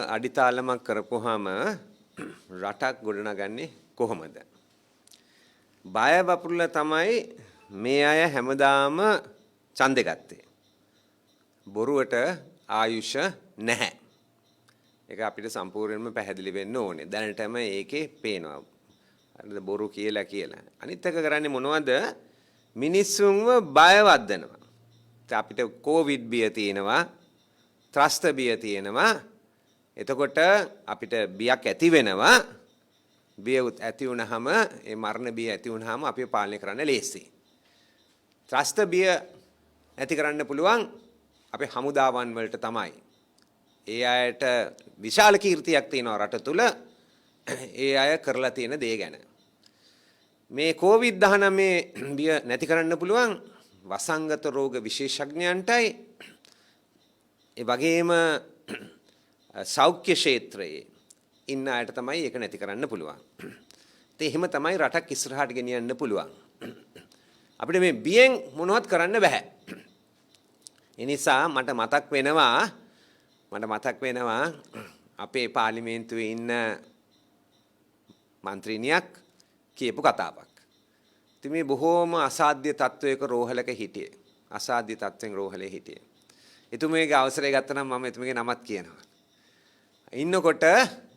අඩිතාලමක් කරපුවාම රටක් ගොඩනගන්නේ කොහොමද? බය වපුරලා තමයි මේ අය හැමදාම ඡන්දෙ ගත්තේ. බොරුවට ආයුෂ නැහැ. ඒක අපිට සම්පූර්ණයෙන්ම පැහැදිලි වෙන්න ඕනේ. දැනටම ඒකේ පේනවා. හරිද? බොරු කියලා. අනිත් එක කරන්නේ මොනවද? මිනිස්සුන්ව බය වද්දනවා. අපිට කොවිඩ් බිය තියෙනවා, ත්‍රස්ත බිය තියෙනවා. එතකොට අපිට බියක් ඇති වෙනවා. බිය ඇති වුනහම ඒ මරණ බිය ඇති වුනහම අපි පාලනය කරන්න ලේසියි. ත්‍රස්ත බිය ඇති කරන්න පුළුවන් අපේ හමුදාවන් වලට තමයි. ඒ අයට විශාල කීර්තියක් තියෙනවා රට තුල. ඒ අය කරලා තියෙන දේ ගැන. මේ COVID-19 බිය නැති කරන්න පුළුවන් වසංගත රෝග විශේෂඥයන්ටයි ඒ වගේම සෞඛ්‍ය ක්ෂේත්‍රයේ ඉන්න අයට තමයි ඒක නැති කරන්න පුළුවන්. ඒ එහෙම තමයි රටක් ඉස්සරහට ගෙනියන්න පුළුවන්. අපිට මේ බියෙන් මොනවත් කරන්න බෑ. ඒ නිසා මට මතක් වෙනවා අපේ පාර්ලිමේන්තුවේ ඉන්න මන්ත්‍රීනියක් කියපු කතාවක්. ඉතින් මේ බොහෝම අසාධ්‍ය තත්වයක රෝහලක හිටියේ. අසාධ්‍ය තත්වෙන් රෝහලේ හිටියේ. එතුමියගේ අවසරය ගත්තා නම් මම එතුමියගේ නමත් කියනවා. ඉන්නකොට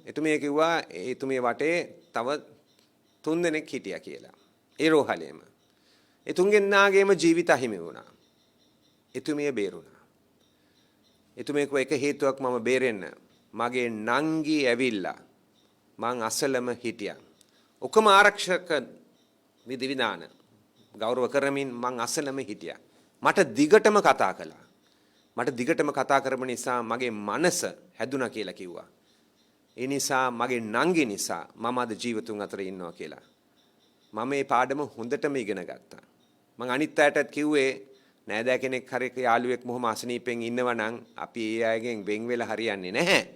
එතුමිය කිව්වා එතුමිය වටේ තව 3 දෙනෙක් හිටියා කියලා. ඒ රෝහලේම. ඒ තුන්දෙනාගේම ජීවිත අහිමි වුණා. එතුමිය බේරුණා. එතුමිය කිව්වා එක හේතුවක් මම බේරෙන්න. මගේ නංගි ඇවිල්ලා මං අසලම හිටියා. ඔක්කොම ආරක්ෂක විධිවිධාන ගෞරව කරමින් මං අසලම හිටියා. මට දිගටම කතා කළා. මට දිගටම කතා කරපු නිසා මගේ මනස හැදුනා කියලා කිව්වා. ඒ නිසා මගේ නංගි නිසා මම අද ජීවතුන් අතර ඉන්නවා කියලා. මම මේ පාඩම හොඳටම ඉගෙන ගත්තා. මං අනිත් අයටත් කිව්වේ නෑදෑ කෙනෙක් හරි යාළුවෙක් මොහොම අසනීපෙන් ඉන්නවා නම් අපි ඒ අයගෙන් වෙන් වෙලා හරියන්නේ නැහැ.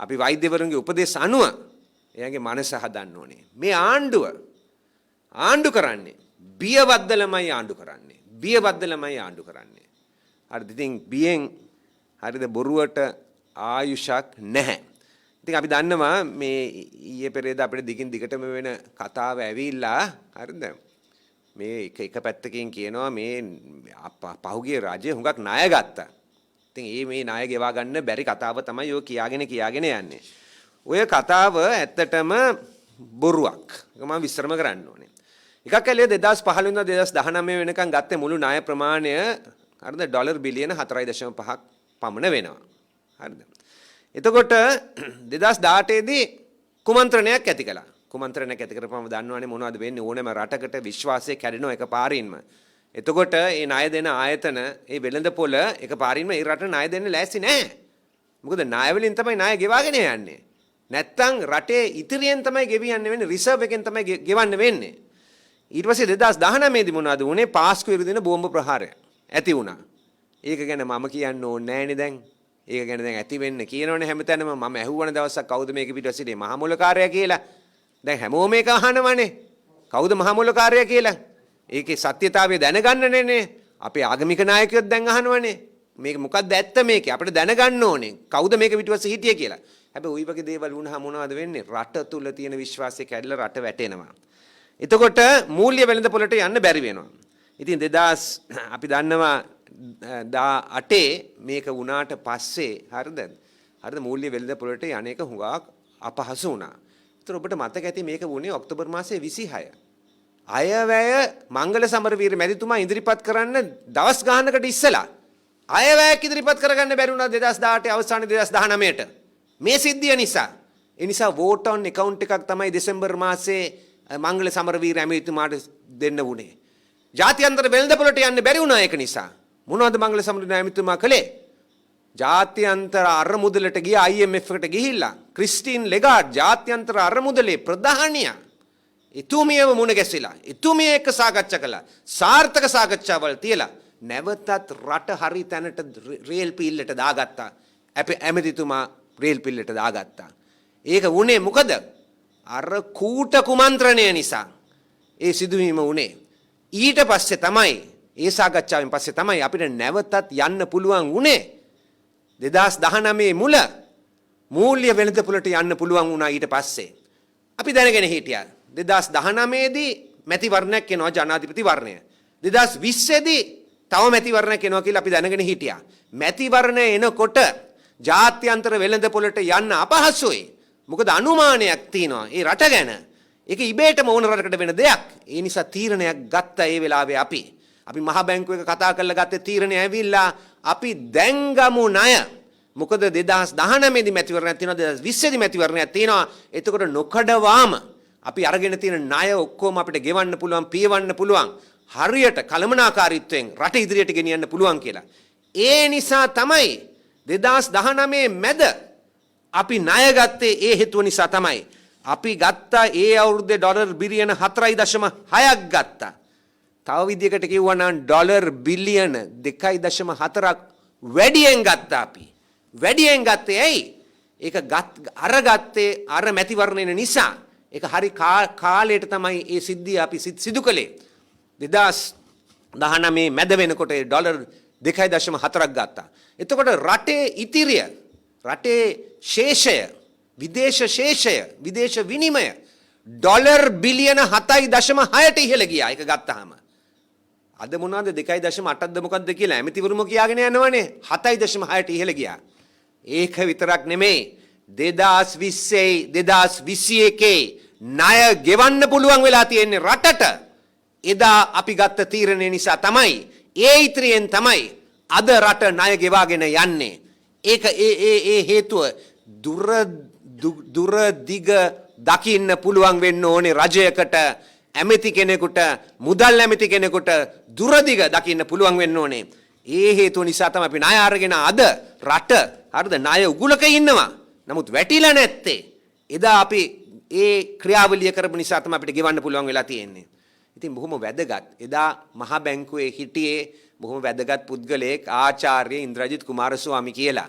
අපි වෛද්‍යවරුන්ගේ උපදෙස් අනුව එයාගේ මනස හදන්න ඕනේ. මේ ආණ්ඩු කරන්නේ බියවද්දලමයි ආණ්ඩු කරන්නේ. හරිද? ඉතින් බියෙන් හරිද බොරුවට ආයුෂක් නැහැ. ඉතින් අපි දන්නවා මේ ඊයේ පෙරේද අපිට දිගින් දිගටම වෙන කතාව ඇවිල්ලා හරිද? මේ එක පැත්තකින් කියනවා මේ පහුගිය රජය හුඟක් ණය ගත්තා. ඉතින් මේ ණය ගෙවා ගන්න බැරි කතාව තමයි ඔය කියාගෙන යන්නේ. ඔය කතාව ඇත්තටම බොරුවක්. ඒක මම විස්තරම කරන්න ඕනේ. එකක් ඇලිය 2015 ඉඳන් 2019 වෙනකන් ගත්තේ මුළු ණය ප්‍රමාණය හරිද ඩොලර් බිලියන 4.5ක් පමණ වෙනවා. හරිද? එතකොට 2018 දී කුමන්ත්‍රණයක් ඇති කළා. කුමන්ත්‍රණයක් ඇති කරපුවම දන්නවනේ මොනවද වෙන්නේ ඕනෑම රටකට විශ්වාසය කැඩෙනවා එකපාරින්ම. එතකොට මේ ණය දෙන ආයතන මේ වෙළඳපොළ එකපාරින්ම ඒ රටට ණය දෙන්න ලෑස්ති නැහැ. මොකද ණය වලින් තමයි ණය ගෙවාගෙන යන්නේ. නැත්තම් රටේ ඉතිරියෙන් තමයි ගෙවියන්න වෙන්නේ රිසර්ව් එකෙන් තමයි ගෙවන්න වෙන්නේ. ඊට පස්සේ 2019 දී මොනවද වුනේ? පාස්කු ඉරුදින බෝම්බ ප්‍රහාරය ඇති වුණා. ඒක ගැන මම කියන්න ඕනේ නෑනේ දැන්. ඒක ගැන දැන් ඇති වෙන්න කියනවනේ හැමතැනම. මම ඇහුවන දවසක් කවුද මේක පිටවසිටේ මහමොලකාරයා කියලා. දැන් හැමෝම මේක අහනවනේ. කවුද මහමොලකාරයා කියලා? ඒකේ සත්‍යතාවය දැනගන්නනේ. අපේ ආගමික නායකයෝත් දැන් අහනවනේ. මේක මොකක්ද ඇත්ත මේකේ? අපිට දැනගන්න ඕනේ. කවුද මේක පිටවස හිටියේ කියලා. හැබැයි ওই වගේ දේවල් වුණාම මොනවද වෙන්නේ? රට තුල තියෙන විශ්වාසය කැඩලා රට වැටෙනවා. එතකොට මූල්‍ය වෙළඳපොළට යන්න බැරි වෙනවා. ඉතින් 2000 අපි දන්නවා 18 මේක වුණාට පස්සේ හරිද මූල්‍ය වෙළඳපොළට යන්නේක හුඟක් අපහසු වුණා. ඒතර ඔබට මතක ඇති මේක වුණේ ඔක්තෝබර් මාසයේ 26. අයවැය මංගල සමරවීර මැතිතුමා ඉදිරිපත් කරන්න දවස් ගානකට ඉස්සලා අයවැයක් ඉදිරිපත් කරගන්න බැරි වුණා 2018 අවසානයේ 2019ට. මේ සිද්ධිය නිසා. ඒ නිසා vote on account එකක් තමයි දෙසැම්බර් මාසයේ මංගල සමරවීර මැතිතුමාට දෙන්න වුණේ. ජාත්‍යන්තර වෙළඳපොළට යන්න බැරි වුණා ඒක නිසා. මොනවද මංගල සමරවීර මැතිතුමා කළේ? ජාත්‍යන්තර අරමුදලට ගිය IMF එකට ගිහිල්ලා ක්‍රිස්ටින් ලෙගාඩ් ජාත්‍යන්තර අරමුදලේ ප්‍රධානියා එතුමියව මුණ ගැසිලා එතුමිය එක්ක සාකච්ඡා කළා. සාර්ථක සාකච්ඡාවල් තියලා නැවතත් රට හරි තැනට රේල් පිල්ලට දාගත්තා. ඇමතිතුමා රේල් පිල්ලට දාගත්තා. ඒක වුණේ මොකද? අර කූට කුමන්ත්‍රණය නිසා ඒ සිදුවීම වුණේ. ඊට පස්සේ තමයි ඒ සාකච්ඡාවෙන් පස්සේ තමයි අපිට නැවතත් යන්න පුළුවන් වුණේ 2019 මුල මූල්‍ය වෙළඳපොළට යන්න පුළුවන් වුණා ඊට පස්සේ. අපි දැනගෙන හිටියා 2019 දී මැතිවරණයක් එනවා ජනාධිපති වර්ණය. 2020 දී තව මැතිවරණයක් එනවා කියලා අපි දැනගෙන හිටියා. මැතිවරණ එනකොට ජාත්‍යන්තර වෙළඳපොළට යන්න අපහසුයි. මොකද අනුමානයක් තියෙනවා ඒ රට ගැන. ඒක ඉබේටම ඕන රටකට වෙන දෙයක්. ඒ නිසා තීරණයක් ගත්තා ඒ වෙලාවේ අපි. අපි මහ බැංකුව එක කතා කරලා ගත්තේ තීරණය ඇවිල්ලා අපි දැන් ගමු ණය. මොකද 2019 දී මැතිවරණයක් තියෙනවා 2020 දී මැතිවරණයක් තියෙනවා. එතකොට නොකඩවාම අපි අරගෙන තියෙන ණය ඔක්කොම අපිට ගෙවන්න පුළුවන්, පියවන්න පුළුවන්. හරියට කළමනාකාරීත්වයෙන් රට ඉදිරියට ගෙනියන්න පුළුවන් කියලා. ඒ නිසා තමයි 2019 මැද අපි ණය ගත්තේ ඒ හේතුව නිසා තමයි. අපි ගත්තා ඒ අවුරුද්දේ ඩොලර් බිලියන 4.6ක් ගත්තා. තව විදිහකට කිව්වා නම් ඩොලර් බිලියන 2.4ක් වැඩියෙන් ගත්තා අපි. වැඩියෙන් ගත්තේ ඇයි? ඒක අරගත්තේ අර මැතිවරණ නිසා. ඒක හරි කාලයට තමයි ඒ සිද්ධිය අපි සිදු කළේ. 2019 මැද වෙනකොට ඩොලර් 2.4ක් ගත්තා. එතකොට රටේ ඉතිරිය, රටේ ශේෂය, විදේශ ශේෂය, විදේශ විනිමය ඩොලර් බිලියන 7.6ට ඉහළ ගියා ඒක ගත්තාම. අද මොනවද 2.8ක්ද මොකක්ද කියලා ඇමතිවරුම කියාගෙන යනවනේ 7.6ට ඉහළ ගියා. ඒක විතරක් නෙමෙයි 2020 2021 ණය ගෙවන්න පුළුවන් වෙලා තියෙන්නේ රටට. එදා අපි ගත්ත තීරණය නිසා තමයි ඒ ඉතිරියෙන් තමයි අද රට ණය ගෙවාගෙන යන්නේ. ඒක ඒ හේතුව දුර දිග දකින්න පුළුවන් වෙන්න ඕනේ රජයකට, ඇමති කෙනෙකුට, මුදල් ඇමති කෙනෙකුට දුරදිග දකින්න පුළුවන් වෙන්න ඕනේ. ඒ හේතුව නිසා තමයි අපි ණය අරගෙන අද රට හරිද ණය උගුලක ඉන්නවා. නමුත් වැටිලා නැත්තේ. එදා අපි ඒ ක්‍රියාවලිය කරපු නිසා තමයි අපිට ගෙවන්න පුළුවන් වෙලා තියෙන්නේ. ඉතින් බොහොම වැදගත්. එදා මහ බැංකුවේ හිටියේ බොහොම වැදගත් පුද්ගලයෙක් ආචාර්ය ඉන්ද්‍රජිත් කුමාරස්වාමි කියලා.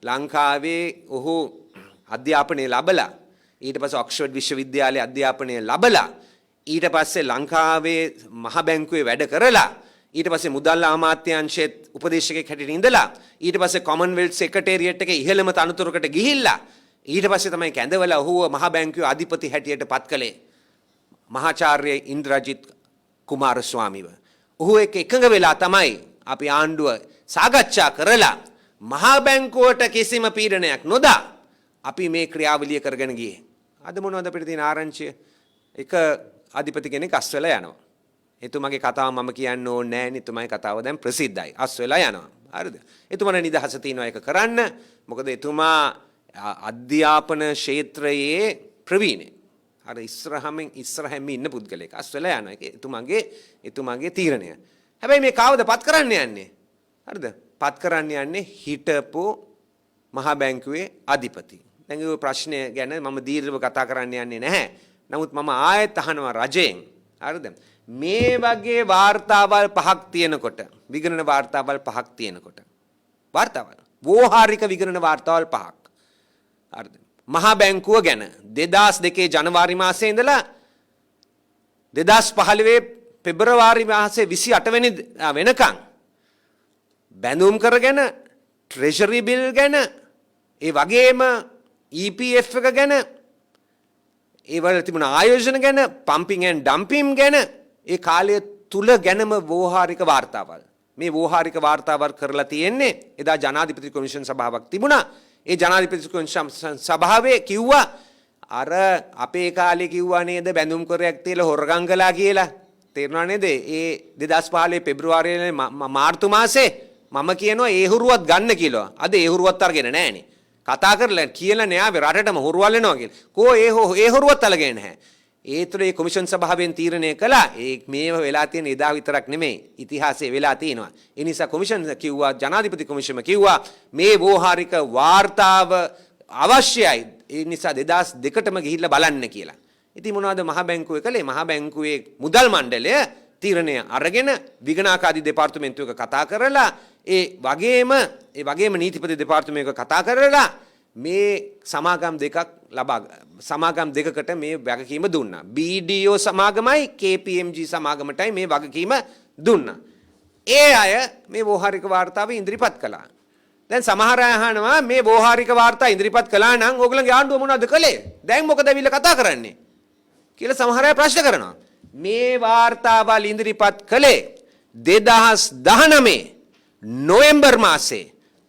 ලංකාවේ ඔහු අධ්‍යාපනය ලැබලා ඊට පස්සේ ඔක්ස්ෆර්ඩ් විශ්වවිද්‍යාලයේ අධ්‍යාපනය ලැබලා ඊට පස්සේ ලංකාවේ මහ බැංකුවේ වැඩ කරලා ඊට පස්සේ මුදල් අමාත්‍යාංශයේ උපදේශකයෙක් හැටියට ඉඳලා ඊට පස්සේ කොමන්වෙල්ත් සෙක්‍රටේරියට් එකේ ඉහළම තනතුරකට ගිහිල්ලා ඊට පස්සේ තමයි කැඳවලා ඔහුව මහ බැංකුවේ අධිපති හැටියට පත් කළේ මහාචාර්ය ඉන්ද්‍රජිත් කුමාරස්වාමීව. ඔහු එක්ක එකඟ වෙලා තමයි අපි ආණ්ඩුව සාකච්ඡා කරලා මහා බැංකුවට කිසිම පීඩනයක් නොදා අපි මේ ක්‍රියාවලිය කරගෙන ගියේ. අද මොනවද අපිට තියෙන ආරංචිය? එක අධිපති කෙනෙක් අස් වෙලා යනවා. එතුමාගේ කතාව මම කියන්න ඕනේ නැහැ නේ. එතුමාගේ කතාව දැන් ප්‍රසිද්ධයි. අස් වෙලා යනවා. හරිද? එතුමාට නිදහස තියෙනවා ඒක කරන්න. මොකද එතුමා අධ්‍යාපන ක්ෂේත්‍රයේ ප්‍රවීණේ. අර ඉස්සරහින් ඉන්න පුද්ගලයෙක් අස් වෙලා යනවා. ඒක එතුමාගේ තීරණය. හැබැයි මේ කාවද පත් කරන්න යන්නේ? හරිද? පත් කරන්න යන්නේ හිටපු මහා බැංකුවේ අධිපති. දැන් ඒ ප්‍රශ්නය ගැන මම දීර්ඝව කතා කරන්න යන්නේ නැහැ. නමුත් මම ආයෙත් අහනවා රජයෙන්. හරිද? මේ වගේ වාර්තාවල් පහක් තියෙනකොට, විගණන වාර්තාවල් පහක් තියෙනකොට. වෝහාරික විගණන වාර්තාවල් පහක්. හරිද? මහා බැංකුව ගැන 2002 ජනවාරි මාසයේ ඉඳලා 2015 පෙබරවාරි මාසයේ 28 වෙනිදා වෙනකන් බැඳුම් කරගෙන ට්‍රෙෂරි බිල් ගැන ඒ වගේම EPF එක ගැන ඒ වල තිබුණ ආයෝජන ගැන පම්පින් ඇන්ඩ් ඩම්පින් ගැන ඒ කාලය තුල ගැනම වෝහාරික වාර්තාවල් මේ වෝහාරික වාර්තාවල් කරලා තියෙන්නේ එදා ජනාධිපති කොමිෂන් සභාවක් තිබුණා. ඒ ජනාධිපති කොමිෂන් සභාවේ කිව්වා අර අපේ කාලේ කිව්වා නේද බැඳුම් කරයක් තියලා හොරගම් කළා කියලා. තේරුණා නේද? ඒ 2015 පෙබ්‍රුවාරියේ මාර්තු මාසේ මම කියනවා ඒ හුරුවත් ගන්න කියලා. අද ඒ හුරුවත් අරගෙන නැහනේ. කතා කරලා කියලා නෑ ආවේ රටටම හුරුවල් වෙනවා කියලා. කෝ ඒ හුරුවත් අල්ලගෙන නැහැ. ඒ තුළ ඒ කොමිෂන් සභාවෙන් තීරණය කළා. ඒ මේව වෙලා තියෙන එදා විතරක් නෙමෙයි. ඉතිහාසයේ වෙලා තියෙනවා. ඒ නිසා කොමිෂන් කිව්වා ජනාධිපති කොමිෂම කිව්වා මේ වෝහාරික වාර්තාව අවශ්‍යයි. ඒ නිසා 2002ටම ගිහිල්ලා බලන්න කියලා. ඉතින් මොනවද මහ බැංකුවේ කළේ? මහ බැංකුවේ මුදල් මණ්ඩලය තීරණය අරගෙන විගණාකාදී දෙපාර්තමේන්තුවක කතා කරලා ඒ වගේම නීතිපති දෙපාර්තමේන්තුවක කතා කරලා මේ සමාගම් දෙකකට මේ වගකීම දුන්නා. BDO සමාගමයි KPMG සමාගමටයි මේ වගකීම දුන්නා. ඒ අය මේ වෝහාරික වාර්තාව ඉදිරිපත් කළා. දැන් සමහර අය අහනවා මේ වෝහාරික වාර්තා ඉදිරිපත් කළා නම් ඕගොල්ලන්ගේ ආණ්ඩුව මොනවද කළේ? දැන් මොකද ඇවිල්ලා කතා කරන්නේ? කියලා සමහර අය ප්‍රශ්න කරනවා. මේ වාර්තාවල් ඉදිරිපත් කළේ 2019 නොවැම්බර් මාසේ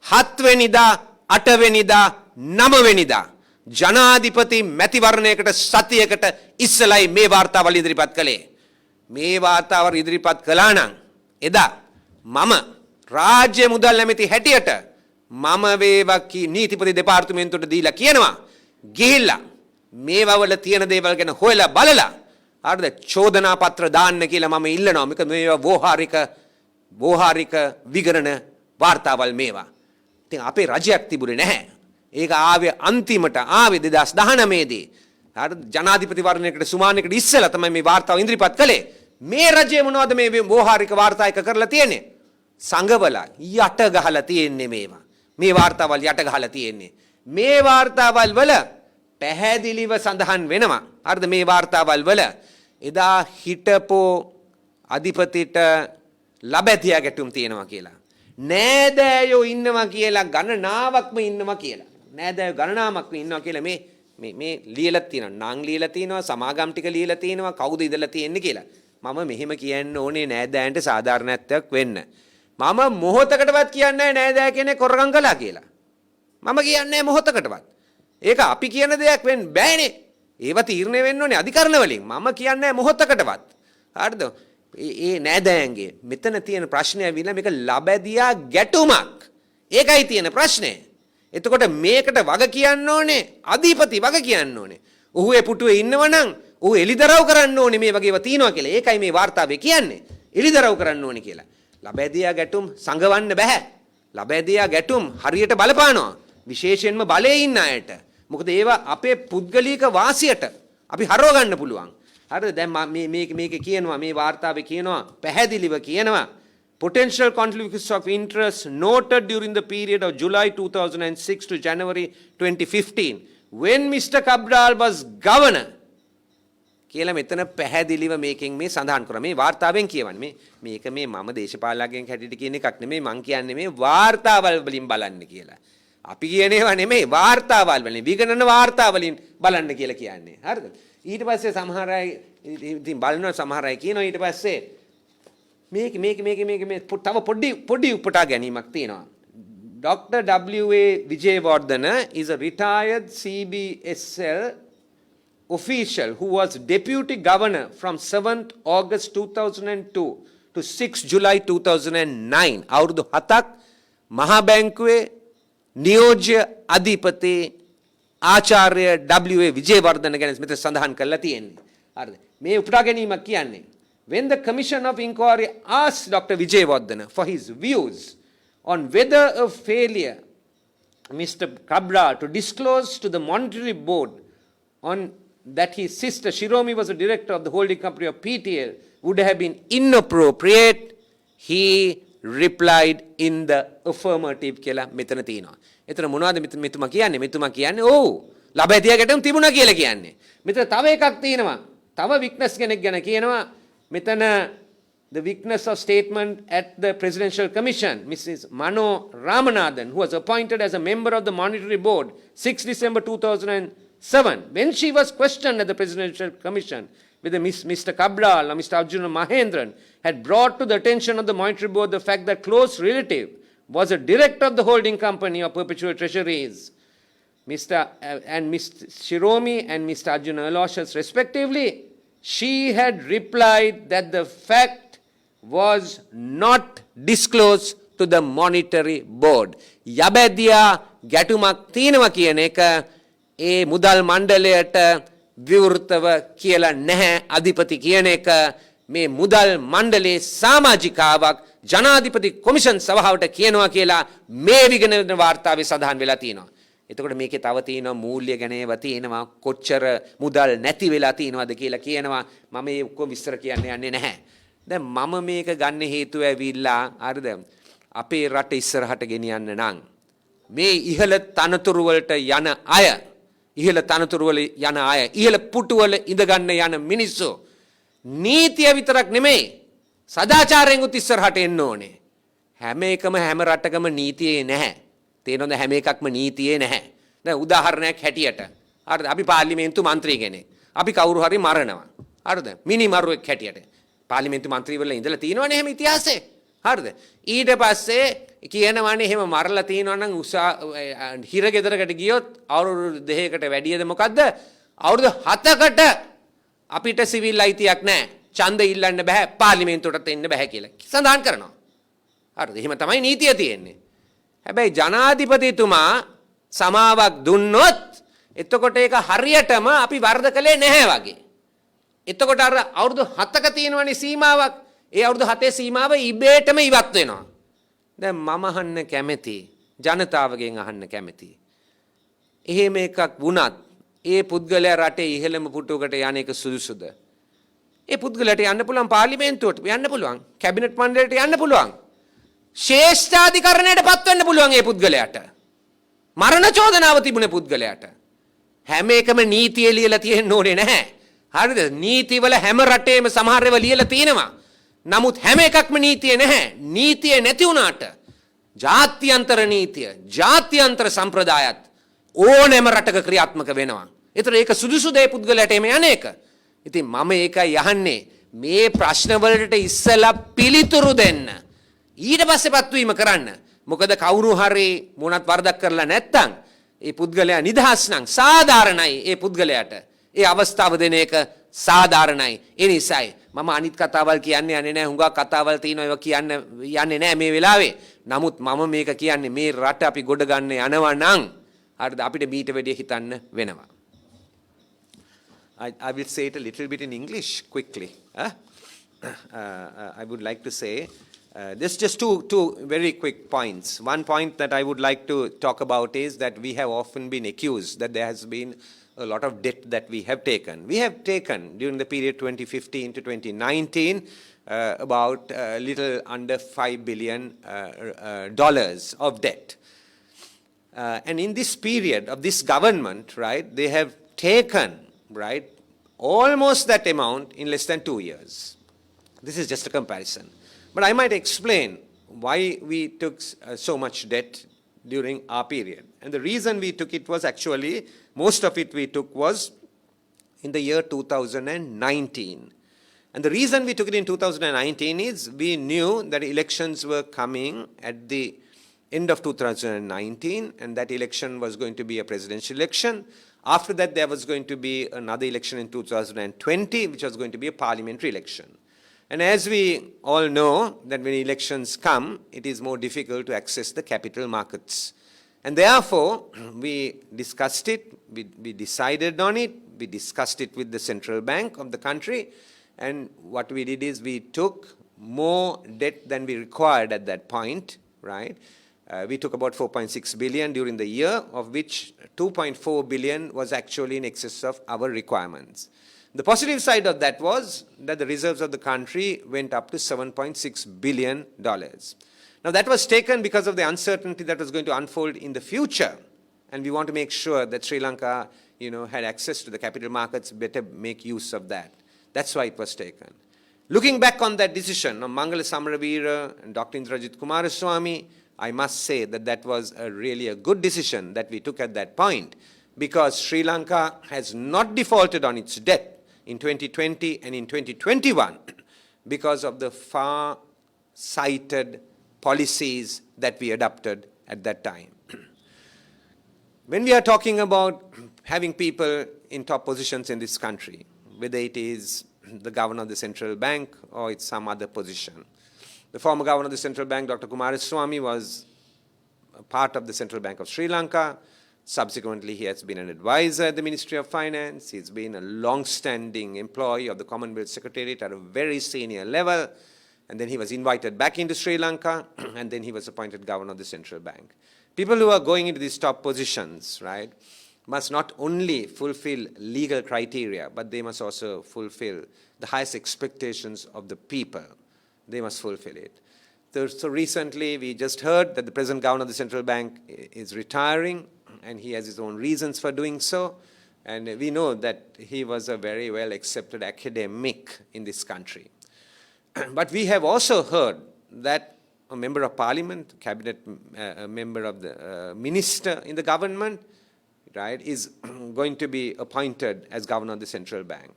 7 වෙනිදා 8 වෙනිදා 9 වෙනිදා ජනාධිපති මැතිවරණයකට සතියකට ඉස්සලයි මේ වාර්තාවල් ඉදිරිපත් කළේ. මේ වාර්තාවල් ඉදිරිපත් කළා නම් එදා මම රාජ්‍ය මුදල් නැමැති හැටියට මම වේවකි නීතිපති දෙපාර්තමේන්තුවට දීලා කියනවා ගිහිල්ලා මේවා වල තියෙන දේවල් ගැන හොයලා බලලා හරිද චෝදනා පත්‍ර දාන්න කියලා මම ඉල්ලනවා. මේක මේවා වෝහාරික විගණන වාර්තාවල් මේවා. ඉතින් අපේ රජයක් තිබුණේ නැහැ. ඒක ආවේ අන්තිමට ආවේ 2019 දී. හරිද ජනාධිපති වර්ණයකට සුමානයකට ඉස්සෙල්ලා තමයි මේ වාර්තාව ඉදිරිපත් කළේ. මේ රජය මොනවද මේ වෝහාරික වාර්තා එක කරලා තියෙන්නේ? සංගවලා යට ගහලා තියෙන්නේ මේවා. මේ වාර්තාවල් යට ගහලා තියෙන්නේ. මේ වාර්තාවල් වල පැහැදිලිව සඳහන් වෙනවා. හරිද මේ වාර්තාවල් වල එදා හිටපෝ අධිපතිට ලබැතියා ගැටුම් තියෙනවා කියලා. නෑදෑයෝ ඉන්නවා කියලා ගණනාවක්ම ඉන්නවා කියලා. නෑදෑයෝ ගණනාවක්ම ඉන්නවා කියලා මේ ලියලා තියෙනවා. නම් ලියලා තියෙනවා, සමාගම් ටික ලියලා තියෙනවා, කවුද ඉඳලා තියෙන්නේ කියලා. මම මෙහෙම කියන්න ඕනේ නෑදෑයන්ට සාධාරණත්වයක් වෙන්න. මම මොහොතකටවත් කියන්නේ නෑදෑ කෙනෙක් කොරගම් කළා කියලා. මම කියන්නේ මොහොතකටවත්. ඒක අපි කියන දෙයක් වෙන්න බෑනේ. ඒව තීරණය වෙන්න ඕනේ අධිකරණ වලින්. මම කියන්නේ මොහොතකටවත්. හරිද? ඒ නෑදෑයන්ගේ මෙතන තියෙන ප්‍රශ්නය ඇවිල්ලා මේක ලබැදියා ගැටුමක්. ඒකයි තියෙන ප්‍රශ්නේ. එතකොට මේකට වග කියන්න ඕනේ අධිපති වග කියන්න ඕනේ. ඔහු ඒ පුටුවේ ඉන්නවනම් ඔහු එලිදරව් කරන්න ඕනේ මේ වගේව තියනවා කියලා. ඒකයි මේ වාර්තාවේ කියන්නේ. එලිදරව් කරන්න ඕනේ කියලා. ලබැදියා ගැටුම් සංගවන්න බෑ. ලබැදියා ගැටුම් හරියට බලපානවා. විශේෂයෙන්ම බලයේ ඉන්න අයට. මොකද ඒවා අපේ පුද්ගලික වාසියට අපි හරව ගන්න පුළුවන්. හරිද? දැන් මේක කියනවා මේ වාර්තාවේ කියනවා පැහැදිලිව කියනවා potential conflicts of interest noted during the period of July 2006 to January 2015 when Mr. Cabral was governor කියලා මෙතන පැහැදිලිව මේකෙන් මේ සඳහන් කරා. මේ වාර්තාවෙන් කියවන්නේ මේක මේ මම දේශපාලකයන් හැටියට කියන එකක් නෙමෙයි. මං කියන්නේ මේ වාර්තාවල් වලින් බලන්න කියලා. අපි කියන ඒවා නෙමෙයි වාර්තාවල් වලින් විගණන වාර්තාවලින් බලන්න කියලා කියන්නේ. හරිද? ඊට පස්සේ සමහර අය ඉතින් බලනවා සමහර අය කියනවා ඊට පස්සේ මේක තව පොඩි උපුටා ගැනීමක් තියෙනවා. Dr. W.A. Vijayawardena is a retired CBSL official who was deputy governor from 7th August 2002 to 6th July 2009. අවුරුදු 7ක් මහා බැංකුවේ නියෝජ්‍ය අධිපති ආචාර්ය W.A. Vijayawardena ගැන මෙතන සඳහන් කරලා තියෙන්නේ. හරිද? මේ උපුටා ගැනීමක් කියන්නේ when the commission of inquiry asked Dr. Vijayawardena for his views on whether a failure Mr. Cabral to disclose to the monetary board on that his sister Shiromi was a director of the holding company of PTL would have been inappropriate, he replied in the affirmative කියලා මෙතන තියෙනවා. එතන මොනවද මෙතුමා කියන්නේ? මෙතුමා කියන්නේ ඔව් ලබැදියා ගැටුම් තිබුණා කියලා කියන්නේ. මෙතන තව එකක් තියෙනවා. තව වික්නස් කෙනෙක් ගැන කියනවා. මෙතන the witness of statement at the Presidential Commission, Mrs. Mano Ramanathan, who was appointed as a member of the Monetary Board 6 December 2007. When she was questioned at the Presidential Commission, whether Mr. Cabral or Mr. Arjuna Mahendran had brought to the attention of the Monetary Board the fact that close relative was a director of the holding company of Perpetual Treasuries, and Mr. Shiromi and Mr. Arjuna Aloysius respectively, she had replied that the fact was not disclosed to the Monetary Board. යබැදියා ගැටුමක් තියෙනවා කියන එක ඒ මුදල් මණ්ඩලයට විවෘතව කියලා නැහැ අධිපති කියන එක මේ මුදල් මණ්ඩලයේ සමාජිකාවක් ජනාධිපති කොමිෂන් සභාවට කියනවා කියලා මේ විගණන වාර්තාවේ සඳහන් වෙලා තියෙනවා. එතකොට මේකේ තව තියෙනවා මූල්‍ය ගැන ඒවා තියෙනවා කොච්චර මුදල් නැති වෙලා තියෙනවද කියලා කියනවා. මම මේ ඔක්කොම විස්තර කියන්න යන්නේ නැහැ. දැන් මම මේක ගන්න හේතුව ඇවිල්ලා හරිද අපේ රට ඉස්සරහට ගෙනියන්න නම් මේ ඉහළ තනතුරු වලට යන අය ඉහළ පුටු වල ඉඳ ගන්න යන මිනිස්සු නීතිය විතරක් නෙමෙයි සදාචාරයෙන් උත් ඉස්සරහට එන්න ඕනේ. හැම එකම හැම රටකම නීතියේ නැහැ. තේරෙනවද හැම එකක්ම නීතියේ නැහැ. දැන් උදාහරණයක් හැටියට හරිද අපි පාර්ලිමේන්තු මන්ත්‍රී කෙනෙක්. අපි කවුරු හරි මරනවා. හරිද? මිනිමරුවෙක් හැටියට. පාර්ලිමේන්තු මන්ත්‍රීවරලා ඉඳලා තියෙනවනේ එහෙම ඉතිහාසෙ. හරිද? ඊට පස්සේ කියනවනේ එහෙම මරලා තියෙනවා නම් හිර ගෙදරකට ගියොත් අවුරුදු 2කට වැඩියද මොකද්ද? අවුරුදු 7කට අපිට සිවිල් අයිතියක් නැහැ. ඡන්ද ඉල්ලන්න බෑ පාර්ලිමේන්තුවටත් එන්න බෑ කියලා සඳහන් කරනවා. හරිද? එහෙම තමයි නීතිය තියෙන්නේ. හැබැයි ජනාධිපතිතුමා සමාවක් දුන්නොත් එතකොට ඒක හරියටම අපි වර්ධ කළේ නැහැ වගේ. එතකොට අර අවුරුදු 7ක තියෙනවනේ සීමාවක්. ඒ අවුරුදු 7 සීමාව ඉබේටම ඉවත් වෙනවා. දැන් මම අහන්න කැමති ජනතාවගෙන් අහන්න කැමති. එහෙම එකක් වුණත් ඒ පුද්ගලයා රටේ ඉහළම පුටුවකට යන එක සුදුසුද? ඒ පුද්ගලයාට යන්න පුළුවන් පාර්ලිමේන්තුවට යන්න පුළුවන් කැබිනට් මණ්ඩලයට යන්න පුළුවන් ශ්‍රේෂ්ඨාධිකරණයට පත්වෙන්න පුළුවන් ඒ පුද්ගලයාට මරණ චෝදනාව තිබුණේ පුද්ගලයාට හැම එකම නීතිය ලියලා තියෙන්න ඕනේ නැහැ හරිද නීතිවල හැම රටේම සමහර ඒවා ලියලා තියෙනවා නමුත් හැම එකක්ම නීතිය නැහැ නීතිය නැති වුණාට ජාත්‍යන්තර නීතිය ජාත්‍යන්තර සම්ප්‍රදායත් ඕනෑම රටක ක්‍රියාත්මක වෙනවා ඒතර ඒක සුදුසු දේ පුද්ගලයාට එමෙ යන්නේක ඉතින් මම ඒකයි යහන්නේ මේ ප්‍රශ්න වලට ඉස්සලා පිළිතුරු දෙන්න ඊට පස්සේ පත්වීම කරන්න මොකද කවුරු හරි මොනවත් වරදක් කරලා නැත්තම් ඒ පුද්ගලයා නිදහස් නම් සාධාරණයි ඒ පුද්ගලයාට ඒ අවස්ථාව දෙන එක සාධාරණයි ඒ නිසායි මම අනිත් කතාවල් කියන්නේ යන්නේ නැහැ හුඟක් කතාවල් තියෙනවා ඒවා කියන්න යන්නේ නැහැ මේ වෙලාවේ නමුත් මම මේක කියන්නේ මේ රට අපි ගොඩ ගන්න යනවා නම් හරිද අපිට මීට වැඩිය හිතන්න වෙනවා I will say it a little bit in English quickly. I would like to say there's just two very quick points. One point that I would like to talk about is that we have often been accused that there has been a lot of debt that we have taken. We have taken during the period 2015 to 2019 about a little under $5 billion of debt. And in this period of this government, right, they have taken right almost that amount in less than 2 years. This is just a comparison. But I might explain why we took so much debt during our period. And the reason we took it was actually, most of it we took was in the year 2019. And the reason we took it in 2019 is we knew that elections were coming at the end of 2019 and that election was going to be a presidential election. After that, there was going to be another election in 2020, which was going to be a parliamentary election. And as we all know, that when elections come, it is more difficult to access the capital markets. And therefore, we discussed it, we decided on it, we discussed it with the central bank of the country, and what we did is we took more debt than we required at that point, right? We took about 4.6 billion during the year, of which 2.4 billion was actually in excess of our requirements. The positive side of that was that the reserves of the country went up to $7.6 billion. Now that was taken because of the uncertainty that was going to unfold in the future. And we want to make sure that Sri Lanka, had access to the capital markets, better make use of that. That's why it was taken. Looking back on that decision of Mangala Samaraveera and Dr. Indrajit Kumaraswamy, I must say that that was really a good decision that we took at that point because Sri Lanka has not defaulted on its debt in 2020 and in 2021 because of the far-sighted policies that we adopted at that time. When we are talking about having people in top positions in this country, whether it is the governor of the central bank or it's some other position, the former governor of the central bank, Dr. Kumaraswamy, was a part of the Central Bank of Sri Lanka. Subsequently, he has been an advisor at the Ministry of Finance. He's been a long-standing employee of the Commonwealth Secretariat at a very senior level. And then he was invited back into Sri Lanka, and then he was appointed governor of the central bank. People who are going into these top positions, right, must not only fulfill legal criteria, but they must also fulfill the highest expectations of the people. They must fulfill it. So recently we just heard that the present governor of the central bank is retiring and he has his own reasons for doing so. And we know that he was a very well accepted academic in this country. But we have also heard that a member of parliament, cabinet member of the minister in the government, right, is going to be appointed as governor of the central bank.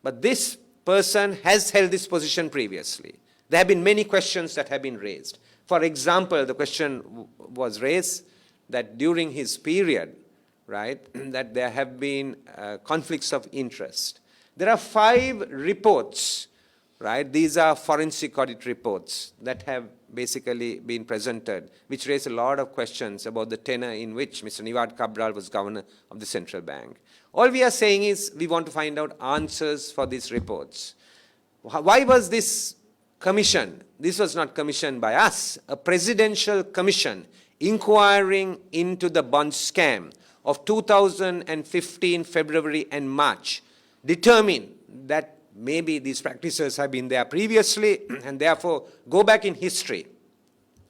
But this person has held this position previously. There have been many questions that have been raised. For example, the question was raised that during his period, right, that there have been conflicts of interest. There are 5 reports, right? These are forensic audit reports that have basically been presented, which raise a lot of questions about the tenor in which Mr. Nivard Cabral was governor of the central bank. All we are saying is we want to find out answers for these reports. Why was this commissioned? This was not commissioned by us. A presidential commission inquiring into the bond scam of 2015 February and March determined that maybe these practices have been there previously and therefore go back in history.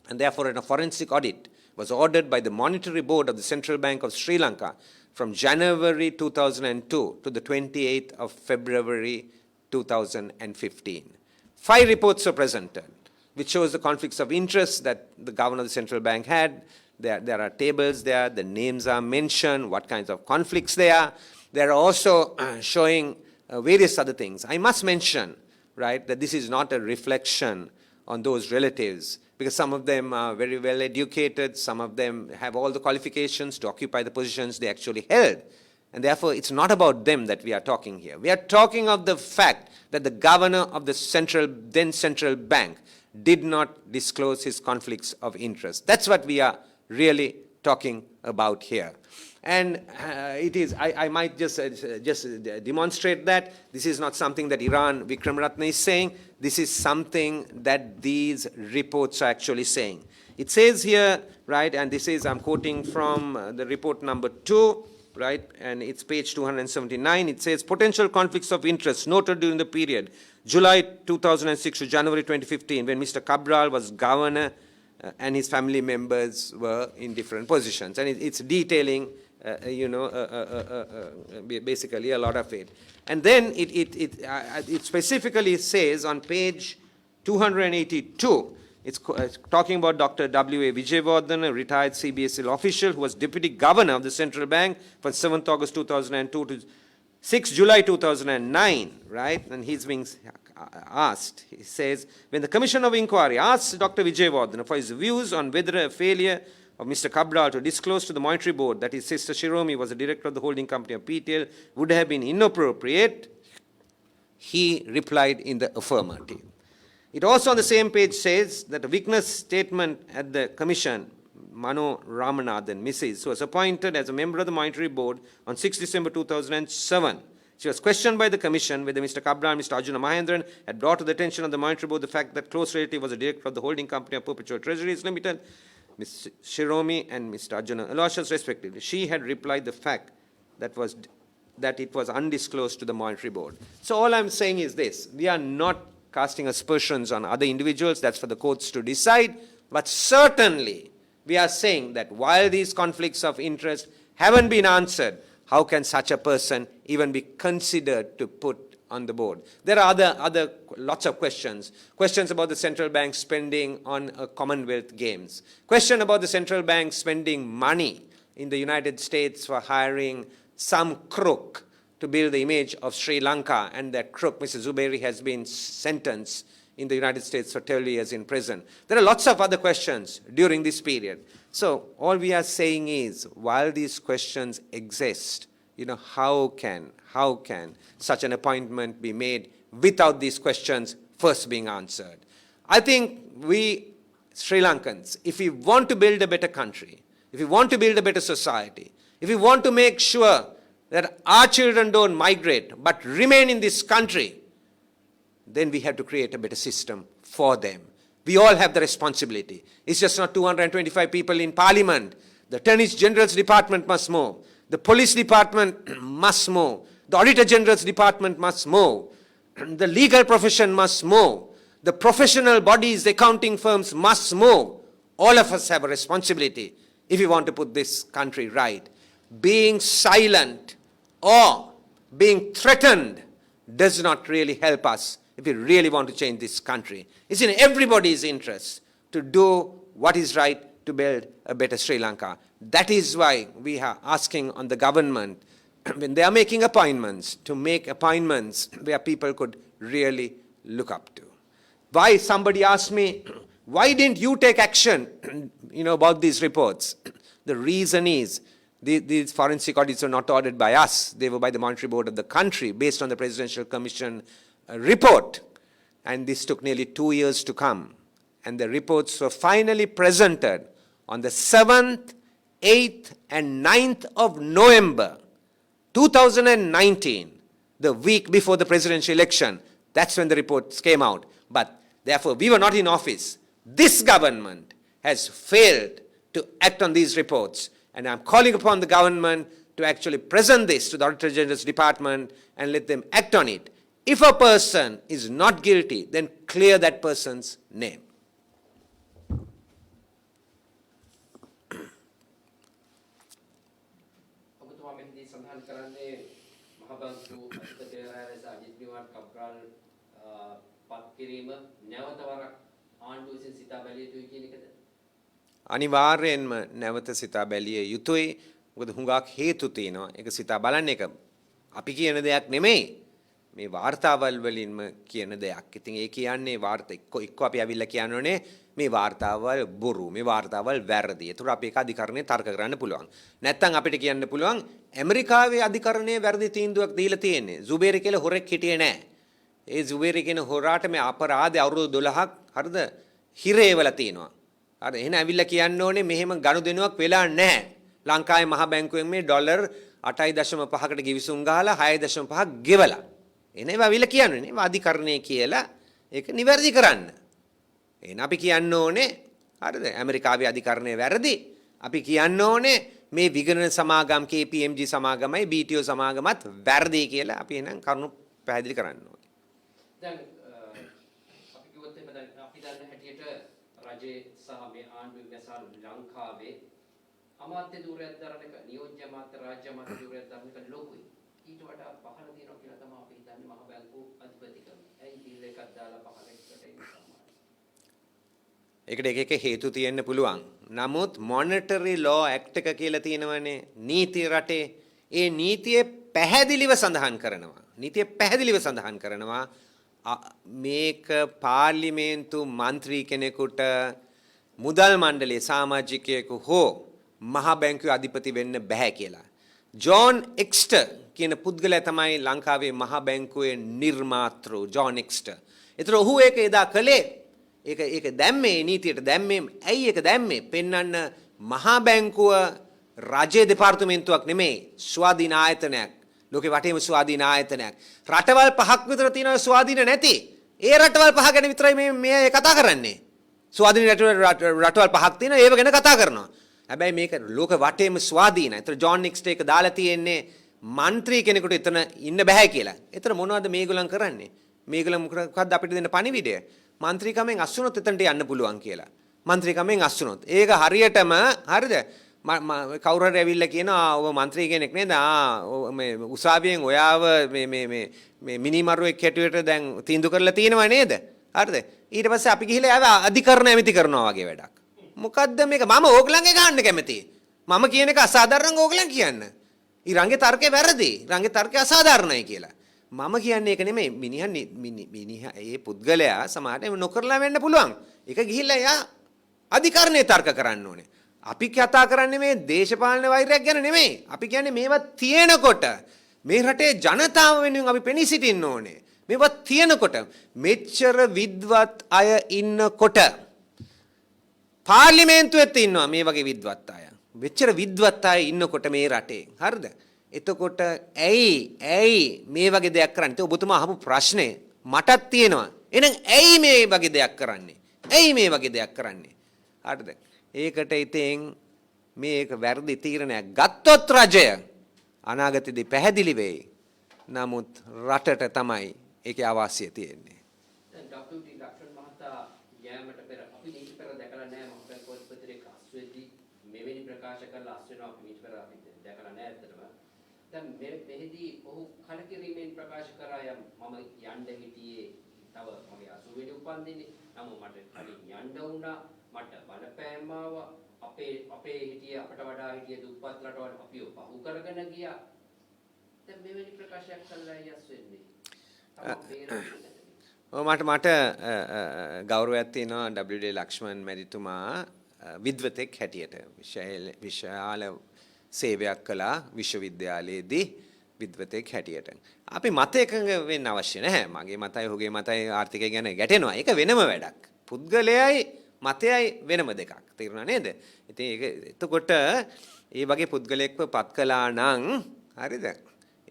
And therefore a forensic audit was ordered by the Monetary Board of the Central Bank of Sri Lanka from January 2002 to the 28th of February 2015. 5 reports were presented, which shows the conflicts of interest that the governor of the central bank had. There are tables there, the names are mentioned, what kinds of conflicts there are. They are also showing various other things. I must mention, right, that this is not a reflection on those relatives, because some of them are very well educated, some of them have all the qualifications to occupy the positions they actually held. And therefore, it's not about them that we are talking here. We are talking of the fact that the governor of the then central bank did not disclose his conflicts of interest. That's what we are really talking about here. And it is, I might just demonstrate that. This is not something that Iran Vikramaratne is saying. This is something that these reports are actually saying. It says here, right, and this is, I'm quoting from the report number 2, right, and it's page 279. It says, potential conflicts of interest noted during the period July 2006 to January 2015, when Mr. Cabral was governor and his family members were in different positions. And it's detailing, basically a lot of it. And then it specifically says on page 282, it's talking about Dr. W.A. Vijayawardena, a retired CBSL official who was deputy governor of the central bank from 7th August 2002 to 6 July 2009, right? And he's being asked, he says, when the Commission of Inquiry asked Dr. Vijayawardena for his views on whether a failure of Mr. Cabral to disclose to the Monetary Board that his sister Shiromi was the director of the holding company of PTL would have been inappropriate, he replied in the affirmative. It also on the same page says that a witness statement at the Commission, Mano Ramanathan, Mrs., who was appointed as a member of the Monetary Board on 6 December 2007. She was questioned by the Commission whether Mr. Cabral and Mr. Arjuna Mahendran had brought to the attention of the Monetary Board the fact that close relative was the director of the holding company of Perpetual Treasuries Limited, Ms. Shiromi and Mr. Arjuna Aloysius respectively. She had replied the fact that it was undisclosed to the Monetary Board. So all I'm saying is this, we are not casting aspersions on other individuals, that's for the courts to decide, but certainly we are saying that while these conflicts of interest haven't been answered, how can such a person even be considered to put on the board? There are other lots of questions. Questions about the central bank spending on Commonwealth Games. Question about the central bank spending money in the United States for hiring some crook to build the image of Sri Lanka, and that crook, Mr. Zuberi, has been sentenced in the United States for 12 years in prison. There are lots of other questions during this period. So all we are saying is, while these questions exist, how can such an appointment be made without these questions first being answered? I think we Sri Lankans, if we want to build a better country, if we want to build a better society, if we want to make sure that our children don't migrate but remain in this country, then we have to create a better system for them. We all have the responsibility. It's just not 225 people in Parliament. The Attorney General's department must move. The police department must move. The Auditor General's department must move. The legal profession must move. The professional bodies, the accounting firms must move. All of us have a responsibility if we want to put this country right. Being silent or being threatened does not really help us if we really want to change this country. It's in everybody's interest. to do what is right to build a better Sri Lanka. That is why we are asking on the government, when they are making appointments, to make appointments where people could really look up to. Why, somebody asked me, why didn't you take action about these reports? The reason is, these forensic audits were not ordered by us. They were by the Monetary Board of the country, based on the Presidential Commission report. And this took nearly 2 years to come. And the reports were finally presented on the 7th, 8th, and 9th of November, 2019, the week before the presidential election. That's when the reports came out. But therefore, we were not in office. This government has failed to act on these reports. And I'm calling upon the government to actually present this to the Auditor General's Department and let them act on it. If a person is not guilty, then clear that person's name. අනිවාර්යෙන්ම නැවත සිතා බැලිය යුතුයි. මොකද හුඟක් හේතු තියෙනවා. ඒක සිතා බලන්න එක අපි කියන දෙයක් නෙමෙයි. මේ වාර්තාවල් වලින්ම කියන දෙයක්. ඉතින් ඒ කියන්නේ වාර්තා එක්ක අපි අවිල්ල කියනෝනේ මේ වාර්තාවල් බොරු, මේ වාර්තාවල් වැරදි. ඒතර අපි ඒක අධිකරණේ තර්ක කරන්න පුළුවන්. නැත්තම් අපිට කියන්න පුළුවන් ඇමරිකාවේ අධිකරණයේ වැරදි තීන්දුවක් දීලා තියෙන්නේ. සුබේරි කියලා හොරෙක් හිටියේ නැහැ. ඒ සුබේරි කියන හොරාට මේ අපරාධය අවුරුදු 12ක් හරිද හිරේවල තියෙනවා. හරි එහෙනම් ඇවිල්ලා කියන්න ඕනේ මෙහෙම ගනුදෙනුවක් වෙලා නැහැ. ලංකාවේ මහ බැංකුවෙන් මේ ඩොලර් 8.5කට ගිවිසුම් ගහලා 6.5ක් ගෙවලා. එනේ ඒවා අවිල්ලා කියන්නේ නේ අධිකරණයේ කියලා ඒක නිවැරදි කරන්න. එහෙනම් අපි කියන්න ඕනේ හරිද ඇමරිකාවේ අධිකරණයේ වැරදි. අපි කියන්න ඕනේ මේ විගණන සමාගම් KPMG සමාගමයි BTO සමාගමත් වැරදි කියලා අපි එහෙනම් කරුණු පැහැදිලි කරන්න ඕනේ. දැන් අපි කිව්වොත් එහෙම දැන් අපි දන්න හැටියට රජයේ සහ මේ ආණ්ඩුවේ වැසාර ලංකාවේ අමාත්‍ය ධූරයක් දරන එක නියෝජ්‍ය අමාත්‍ය රාජ්‍ය අමාත්‍ය ධූරයක් දරන එක ලොකුයි. ඊට වඩා පහළ දිනනවා කියලා තමයි අපි හිතන්නේ මහ බැංකු අධිපතිකම. ඇයි බිල් එකක් දාලා පහළට එන්නේ සාමාන්‍යයෙන්? ඒකට එක හේතු තියෙන්න පුළුවන්. නමුත් මොනිටරි ලෝ ඇක්ට් එක කියලා තියෙනවනේ නීති රටේ. ඒ නීතියේ පැහැදිලිව සඳහන් කරනවා. නීතියේ පැහැදිලිව සඳහන් කරනවා මේක පාර්ලිමේන්තු මන්ත්‍රී කෙනෙකුට මුදල් මණ්ඩලයේ සමාජිකයෙකු හෝ මහ බැංකුවේ අධිපති වෙන්න බෑ කියලා. ජෝන් එක්ස්ටර් කියන පුද්ගලයා තමයි ලංකාවේ මහ බැංකුවේ නිර්මාතෘ ජෝන් එක්ස්ටර්. ඒතර ඔහු ඒක එදා කළේ ඒක දැම්මේ නීතියට දැම්මේ ඇයි ඒක දැම්මේ පෙන්වන්න මහා බැංකුව රාජ්‍ය දෙපාර්තමේන්තුවක් නෙමෙයි ස්වාධීන ආයතනයක්. ලෝකේ වටේම ස්වාධීන ආයතනයක්. රටවල් 5ක් විතර තියෙනවා ස්වාධීන නැති. ඒ රටවල් 5 ගැන විතරයි මේ කතා කරන්නේ. ස්වාධීන රටවල් 5ක් තියෙනවා ඒව ගැන කතා කරනවා. හැබැයි මේක ලෝක වටේම ස්වාධීනයි. ඒතර ජෝන් නික්ස්ට් එක දාලා තියෙන්නේ മന്ത്രി කෙනෙකුට එතන ඉන්න බෑ කියලා. ඒතර මොනවද මේගොල්ලන් කරන්නේ? මේගොල්ලන් මොකක්ද අපිට දෙන්න පණිවිඩය? മന്ത്രി කමෙන් අස්සුනොත් එතනට යන්න පුළුවන් කියලා. മന്ത്രി කමෙන් අස්සුනොත්. ඒක හරියටම හරිද? කවුරු හරි ඇවිල්ලා කියනවා ඔබ മന്ത്രി කෙනෙක් නේද? මේ උසාවියෙන් ඔයාව මේ මිනිමරුවෙක් හැටියට දැන් තීන්දුව කරලා තියෙනවා නේද? හරිද? ඊට පස්සේ අපි ගිහිල්ලා යාව අධිකරණ ඇමති කරනවා වගේ වැඩක්. මොකද්ද මේක? මම ඕගලන්ගේ ගන්න කැමතියි. මම කියන එක අසාධාරණ ඕගලන් කියන්න. ඊරංගේ තර්කේ වැරදි. ඊරංගේ තර්කේ අසාධාරණයි කියලා. මම කියන්නේ ඒක නෙමෙයි. මිනිහා ඒ පුද්ගලයා සමහරට නොකරලා වෙන්න පුළුවන්. ඒක ගිහිල්ලා යා අධිකරණේ තර්ක කරන්න ඕනේ. අපි කතා කරන්නේ මේ දේශපාලන වෛරයක් ගැන නෙමෙයි. අපි කියන්නේ මේවා තියෙනකොට මේ රටේ ජනතාව වෙනුවෙන් අපි පෙනී සිටින්න ඕනේ. මේවා තියෙනකොට මෙච්චර විද්වත් අය ඉන්නකොට පාර්ලිමේන්තුවෙත් ඉන්නවා මේ වගේ විද්වත් අය. මෙච්චර විද්වත් අය ඉන්නකොට මේ රටේ. හරිද? එතකොට ඇයි මේ වගේ දෙයක් කරන්නේ? ඒක ඔබතුමා අහපු ප්‍රශ්නේ මටත් තියෙනවා. එහෙනම් ඇයි මේ වගේ දෙයක් කරන්නේ? ඇයි මේ වගේ දෙයක් කරන්නේ? හරිද? ඒකට ඉතින් මේක වැරදි තීරණයක් ගත්තොත් රජය අනාගතයේදී පැහැදිලි වෙයි. නමුත් රටට තමයි ඒකේ අවශ්‍ය තියෙන්නේ. දැන් ඩොක්ටර් ලක්ෂණ මහතා යෑමට පෙර අපි නීති පෙර දැකලා නැහැ මම පොත්පතේ අස්වෙද්දී මෙවැනි ප්‍රකාශ කරලා අස් වෙනවා අපි නීති පෙර අපි දැකලා නැහැ ඇත්තටම. දැන් මෙහිදී ඔහු කලකිරීමෙන් ප්‍රකාශ කරා මම යන්න හිටියේ තව මගේ 80 වෙනි උපන්දිනේ. නමුත් මට කලින් යන්න වුණා. මට බලපෑම් ආවා. අපේ හිටිය අපට වඩා හිටිය දුප්පත්ලට අපිව පහු කරගෙන ගියා. දැන් මෙවැනි ප්‍රකාශයක් කළා යස් වෙන්නේ. මට ගෞරවයක් තියෙනවා WD ලක්ෂ්මන් මැතිතුමා විද්වතෙක් හැටියට විශාල සේවයක් කළා විශ්වවිද්‍යාලයේදී විද්වතෙක් හැටියට. අපි මත එකඟ වෙන්න අවශ්‍ය නැහැ. මගේ මතයි ඔහුගේ මතයි ආර්ථිකය ගැන ගැටෙනවා. ඒක වෙනම වැඩක්. පුද්ගලයයි මතයයි වෙනම දෙකක්. තේරුණා නේද? ඉතින් ඒක එතකොට ඒ වගේ පුද්ගලයෙක්ව පත් කළා නම් හරිද?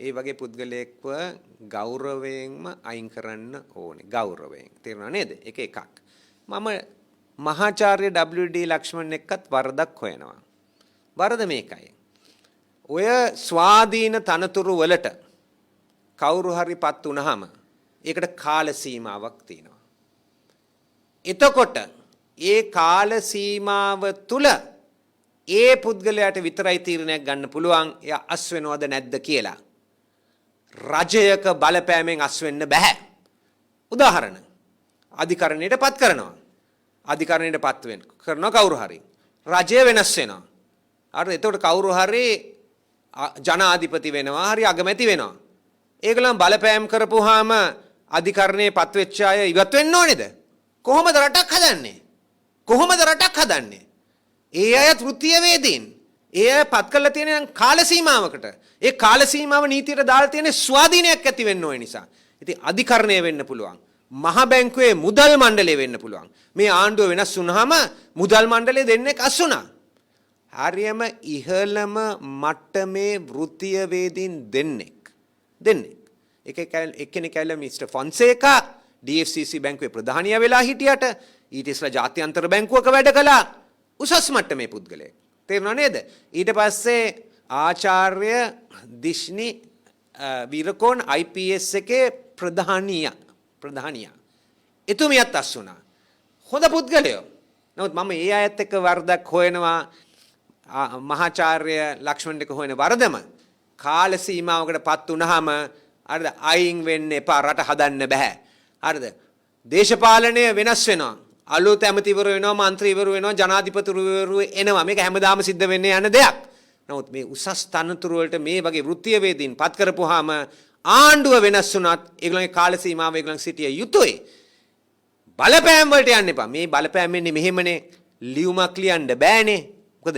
ඒ වගේ පුද්ගලයෙක්ව ගෞරවයෙන්ම අයින් කරන්න ඕනේ. ගෞරවයෙන්. තේරුණා නේද? ඒක එකක්. මම මහාචාර්ය WD ලක්ෂ්මන් එක්කත් වරදක් හොයනවා. වරද මේකයි. ඔය ස්වාධීන තනතුරු වලට කවුරු හරි පත් වුණාම ඒකට කාල සීමාවක් තියෙනවා. එතකොට ඒ කාල සීමාව තුල ඒ පුද්ගලයාට විතරයි තීරණයක් ගන්න පුළුවන් එයා අස් වෙනවද නැද්ද කියලා. රජයක බලපෑමෙන් අස් වෙන්න බෑ. උදාහරණ අධිකරණයට පත් කරනවා. අධිකරණයට පත් කරනවා කවුරු හරි. රජය වෙනස් වෙනවා. හරි එතකොට කවුරු හරි ජනාධිපති වෙනවා හරි අගමැති වෙනවා. ඒගොල්ලන් බලපෑම් කරපුවාම අධිකරණයේ පත් වෙච්ච අය ඉවත් වෙන්න ඕනේද? කොහොමද රටක් හදන්නේ? කොහොමද රටක් හදන්නේ? ඒ අය තෘතීය වේදීන්. ඒ අය පත් කරලා තියෙන කාල සීමාවකට. ඒ කාල සීමාව නීතියට දාලා තියෙන ස්වාධීනයක් ඇති වෙන්න ඕන නිසා. ඉතින් අධිකරණය වෙන්න පුළුවන්. මහ බැංකුවේ මුදල් මණ්ඩලය වෙන්න පුළුවන්. මේ ආණ්ඩුව වෙනස් වුනහම මුදල් මණ්ඩලය දෙන්නෙක් අස් වුණා. හරියම ඉහළම මට්ටමේ වෘත්තීය වේදීන් දෙන්නෙක්. එක්කෙනෙක් ඇවිල්ලා මිස්ටර් ෆොන්සේකා DFCC බැංකුවේ ප්‍රධානියා වෙලා හිටියට ඊට ඉස්සෙල්ලා ජාත්‍යන්තර බැංකුවක වැඩ කළා. උසස් මට්ටමේ පුද්ගලයෙක්. තේරුණා නේද? ඊට පස්සේ ආචාර්ය දිශ්නි විරකෝන් IPS එකේ ප්‍රධානියා. එතුමියත් අස් වුණා. හොඳ පුද්ගලයෝ. නමුත් මම ඒ අයත් එක්ක වරදක් හොයනවා මහාචාර්ය ලක්ෂ්මන් එක හොයන වරදම කාල සීමාවකට පත් වුණාම හරිද අයින් වෙන්න එපා රට හදන්න බෑ. හරිද? දේශපාලනය වෙනස් වෙනවා. අලුත් ඇමතිවරු වෙනවා, മന്ത്രിවරු වෙනවා, ජනාධිපතිවරු එනවා. මේක හැමදාම සිද්ධ වෙන්නේ යන දෙයක්. නමුත් මේ උසස් තනතුරු වලට මේ වගේ වෘත්තීය වේදීන් පත් කරපුවාම ආණ්ඩුව වෙනස් වුණත් ඒගොල්ලන්ගේ කාල සීමාව ඒගොල්ලන් සිටිය යුතුයි. බලපෑම් වලට යන්න එපා. මේ බලපෑම් එන්නේ මෙහෙමනේ. ලියුමක් ලියන්න බෑනේ. මොකද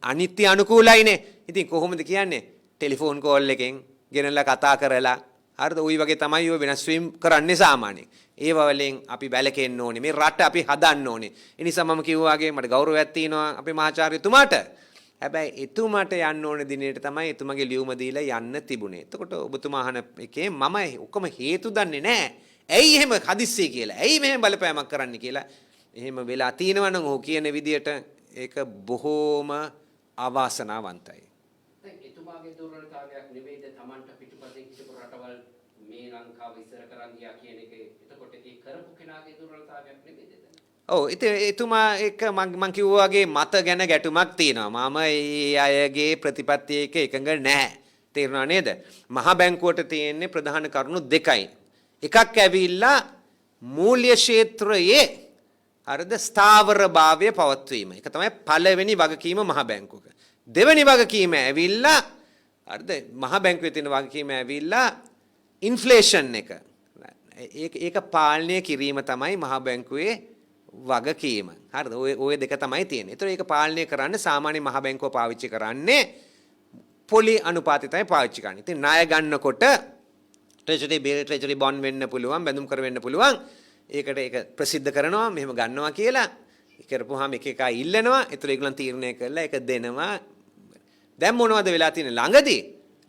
අනිත්‍ය අනුකූලයිනේ. ඉතින් කොහොමද කියන්නේ? ටෙලිෆෝන් කෝල් එකෙන් ගෙනල්ලා කතා කරලා හරිද? ওই වගේ තමයි ඔය වෙනස් වීම කරන්නේ සාමාන්‍යයෙන්. ඒව වලින් අපි බැලකෙන්න ඕනේ. මේ රට අපි හදන්න ඕනේ. ඒ නිසා මම කිව්වා වගේ මට ගෞරවයක් තියෙනවා අපේ මහාචාර්යතුමාට. හැබැයි එතුමාට යන්න ඕන දිනේට තමයි එතුමගේ ලියුම දීලා යන්න තිබුණේ. එතකොට ඔබතුමා අහන එකේ මම ඔක්කොම හේතු දන්නේ නැහැ. ඇයි එහෙම හදිස්සිය කියලා? ඇයි මෙහෙම බලපෑමක් කරන්න කියලා? එහෙම වෙලා තියෙනවා නම් ඔහු කියන විදියට ඒක බොහෝම අවාසනාවන්තයි. දැන් එතුමාගේ දුර්වලතාවයක් නෙවෙයිද Tamanට පිටුපසින් හිටපු රටවල් මේ ලංකාව ඉස්සර කරන් ගියා කියන එක. එතකොට ඒ කරපු කෙනාගේ දුර්වලතාවයක් නෙවෙයිද? ඔව් ඉතින් එතුමා එක මං කිව්වා වගේ මත ගැන ගැටුමක් තියෙනවා. මම ඒ අයගේ ප්‍රතිපත්තිය එක එකඟ නැහැ. තේරුණා නේද? මහ බැංකුවට තියෙන්නේ ප්‍රධාන කරුණු දෙකයි. එකක් ඇවිල්ලා මූල්‍ය ක්ෂේත්‍රයේ හරිද ස්ථාවරභාවය පවත්වීම. ඒක තමයි පළවෙනි වගකීම මහ බැංකුවක. දෙවෙනි වගකීම ඇවිල්ලා හරිද මහ බැංකුවේ තියෙන වගකීම ඇවිල්ලා ඉන්ෆ්ලේෂන් එක. ඒක පාලනය කිරීම තමයි මහ බැංකුවේ වගකීම. හරිද? ඔය දෙක තමයි තියෙන්නේ. ඒතර ඒක පාලනය කරන්න සාමාන්‍ය මහ බැංකුව පාවිච්චි කරන්නේ පොලි අනුපාතය තමයි පාවිච්චි කරන්නේ. ඉතින් ණය ගන්නකොට treasury bond වෙන්න පුළුවන්, බැඳුම් කර වෙන්න පුළුවන්. ඒකට ඒක ප්‍රසිද්ධ කරනවා මෙහෙම ගන්නවා කියලා. කරපුවාම එක එක ඉල්ලනවා. ඒතර ඒගොල්ලන් තීරණය කරලා ඒක දෙනවා. දැන් මොනවද වෙලා තියෙන්නේ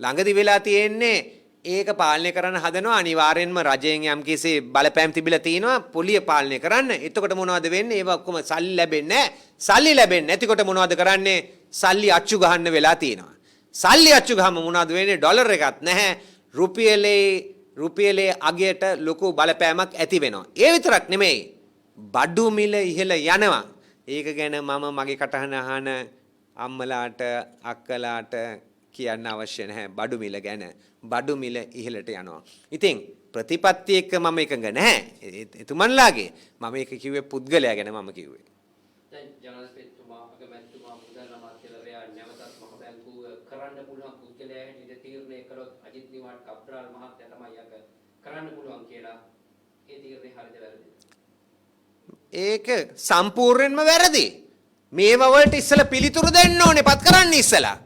ළඟදී වෙලා තියෙන්නේ ඒක පාලනය කරන්න හදනවා අනිවාර්යෙන්ම රජයෙන් යම්කිසි බලපෑම් තිබිලා තිනවා පොලිය පාලනය කරන්න. එතකොට මොනවද වෙන්නේ? ඒවා ඔක්කොම සල්ලි ලැබෙන්නේ නැහැ. සල්ලි ලැබෙන්නේ නැතිකොට මොනවද කරන්නේ? සල්ලි අච්චු ගහන්න වෙලා තිනවා. සල්ලි අච්චු ගහම මොනවද වෙන්නේ? ඩොලර් එකක් නැහැ. රුපියලේ අගයට ලොකු බලපෑමක් ඇති වෙනවා. ඒ විතරක් නෙමෙයි. බඩු මිල ඉහළ යනවා. ඒක ගැන මම මගේ කටහඬ අහන අම්මලාට අක්කලාට කියන්න අවශ්‍ය නැහැ බඩු මිල ගැන. බඩු මිල ඉහළට යනවා. ඉතින් ප්‍රතිපත්ති එක්ක මම එකඟ නැහැ. එතුමන්ලාගේ මම ඒක කිව්වේ පුද්ගලයා ගැන මම කිව්වේ. දැන් ජනාධිපතිතුමා අගමැතිතුමා මුදල් අමාත්‍යවරයා නැවතත් මහ බැංකුව කරන්න පුළුවන් පුද්ගලයා හැටියට තීරණය කළොත් අජිත් නිවාඩ් කප්රාල් මහත්තයා තමයි අග කරන්න පුළුවන් කියලා ඒ තීරණය හරිද වැරදිද? ඒක සම්පූර්ණයෙන්ම වැරදි. මේවා වලට ඉස්සලා පිළිතුරු දෙන්න ඕනේ පත් කරන්න ඉස්සලා.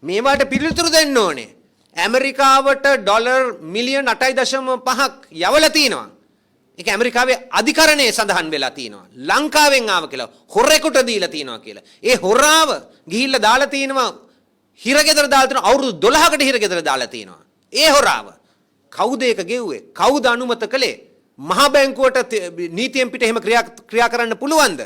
මේවට පිළිතුරු දෙන්න ඕනේ. ඇමරිකාවට ඩොලර් මිලියන් 8.5ක් යවලා තිනවා. ඒක ඇමරිකාවේ අධිකරණයේ සඳහන් වෙලා තිනවා. ලංකාවෙන් ආව කියලා හොරෙකුට දීලා තිනවා කියලා. ඒ හොරාව ගිහිල්ලා දාලා තිනවා හිරගෙදර දාලා තිනවා අවුරුදු 12කට හිරගෙදර දාලා තිනවා. ඒ හොරාව කවුද ඒක ගෙව්වේ? කවුද අනුමත කළේ? මහ බැංකුවට නීතියෙන් පිට එහෙම ක්‍රියා කරන්න පුළුවන්ද?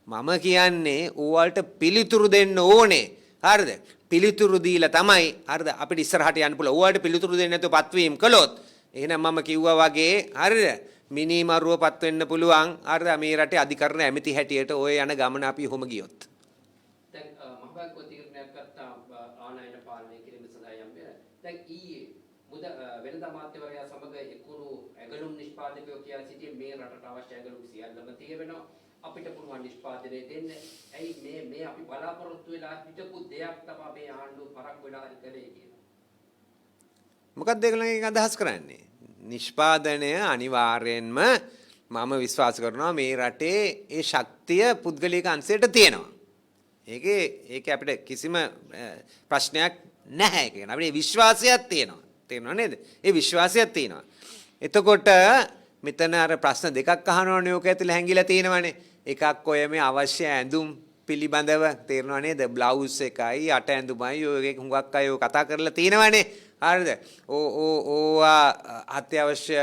මම කියන්නේ ඕවලට පිළිතුරු දෙන්න ඕනේ. හරිද? පිළිතුරු දීලා තමයි හරිද අපිට ඉස්සරහට යන්න පුළුවන්. ඕවලට පිළිතුරු දෙන්නේ නැතුව පත්වීම් කළොත් එහෙනම් මම කිව්වා වගේ හරිද? මිනිමරුව පත් වෙන්න පුළුවන්. හරිද? මේ රටේ අධිකරණ ඇමති හැටියට ඔය යන ගමන අපි ඔහොම ගියොත්. දැන් මහ බැංකුව තීරණයක් ගත්තා ආනයන පාලනය කිරීම සඳහා යම් වෙන. දැන් ඊයේ වෙනදා අමාත්‍යවරයා සමග එකුණු ඇගලුම් නිෂ්පාදකයෝ කියා සිටියේ මේ රටට අවශ්‍ය ඇගලුම් සියල්ලම තියෙනවා. අපිට පුළුවන් නිෂ්පාදනය දෙන්න. ඇයි මේ අපි බලාපොරොත්තු වෙලා හිටපු දෙයක් තමයි මේ ආණ්ඩුව පරක් වෙලා ඉකලේ කියලා. මොකක්ද ඒගොල්ලන්ගෙන් අදහස් කරන්නේ? නිෂ්පාදනය අනිවාර්යෙන්ම මම විශ්වාස කරනවා මේ රටේ ඒ ශක්තිය පුද්ගලික අංශයට තියෙනවා. ඒක අපිට කිසිම ප්‍රශ්නයක් නැහැ. ඒක අපිට විශ්වාසයක් තියෙනවා. තේරෙනව නේද? ඒ විශ්වාසයක් තියෙනවා. එතකොට මෙතන අර ප්‍රශ්න දෙකක් අහනවනේ ඕක ඇතුලේ හැංගිලා තියෙනවනේ. එකක් ඔය මේ අවශ්‍ය ඇඳුම් පිළිබඳව තේරෙනව නේද? බ්ලවුස් එකයි අට ඇඳුමයි ඔය හුඟක් අය කතා කරලා තියෙනවනේ. හරිද? ඕවා අත්‍යවශ්‍ය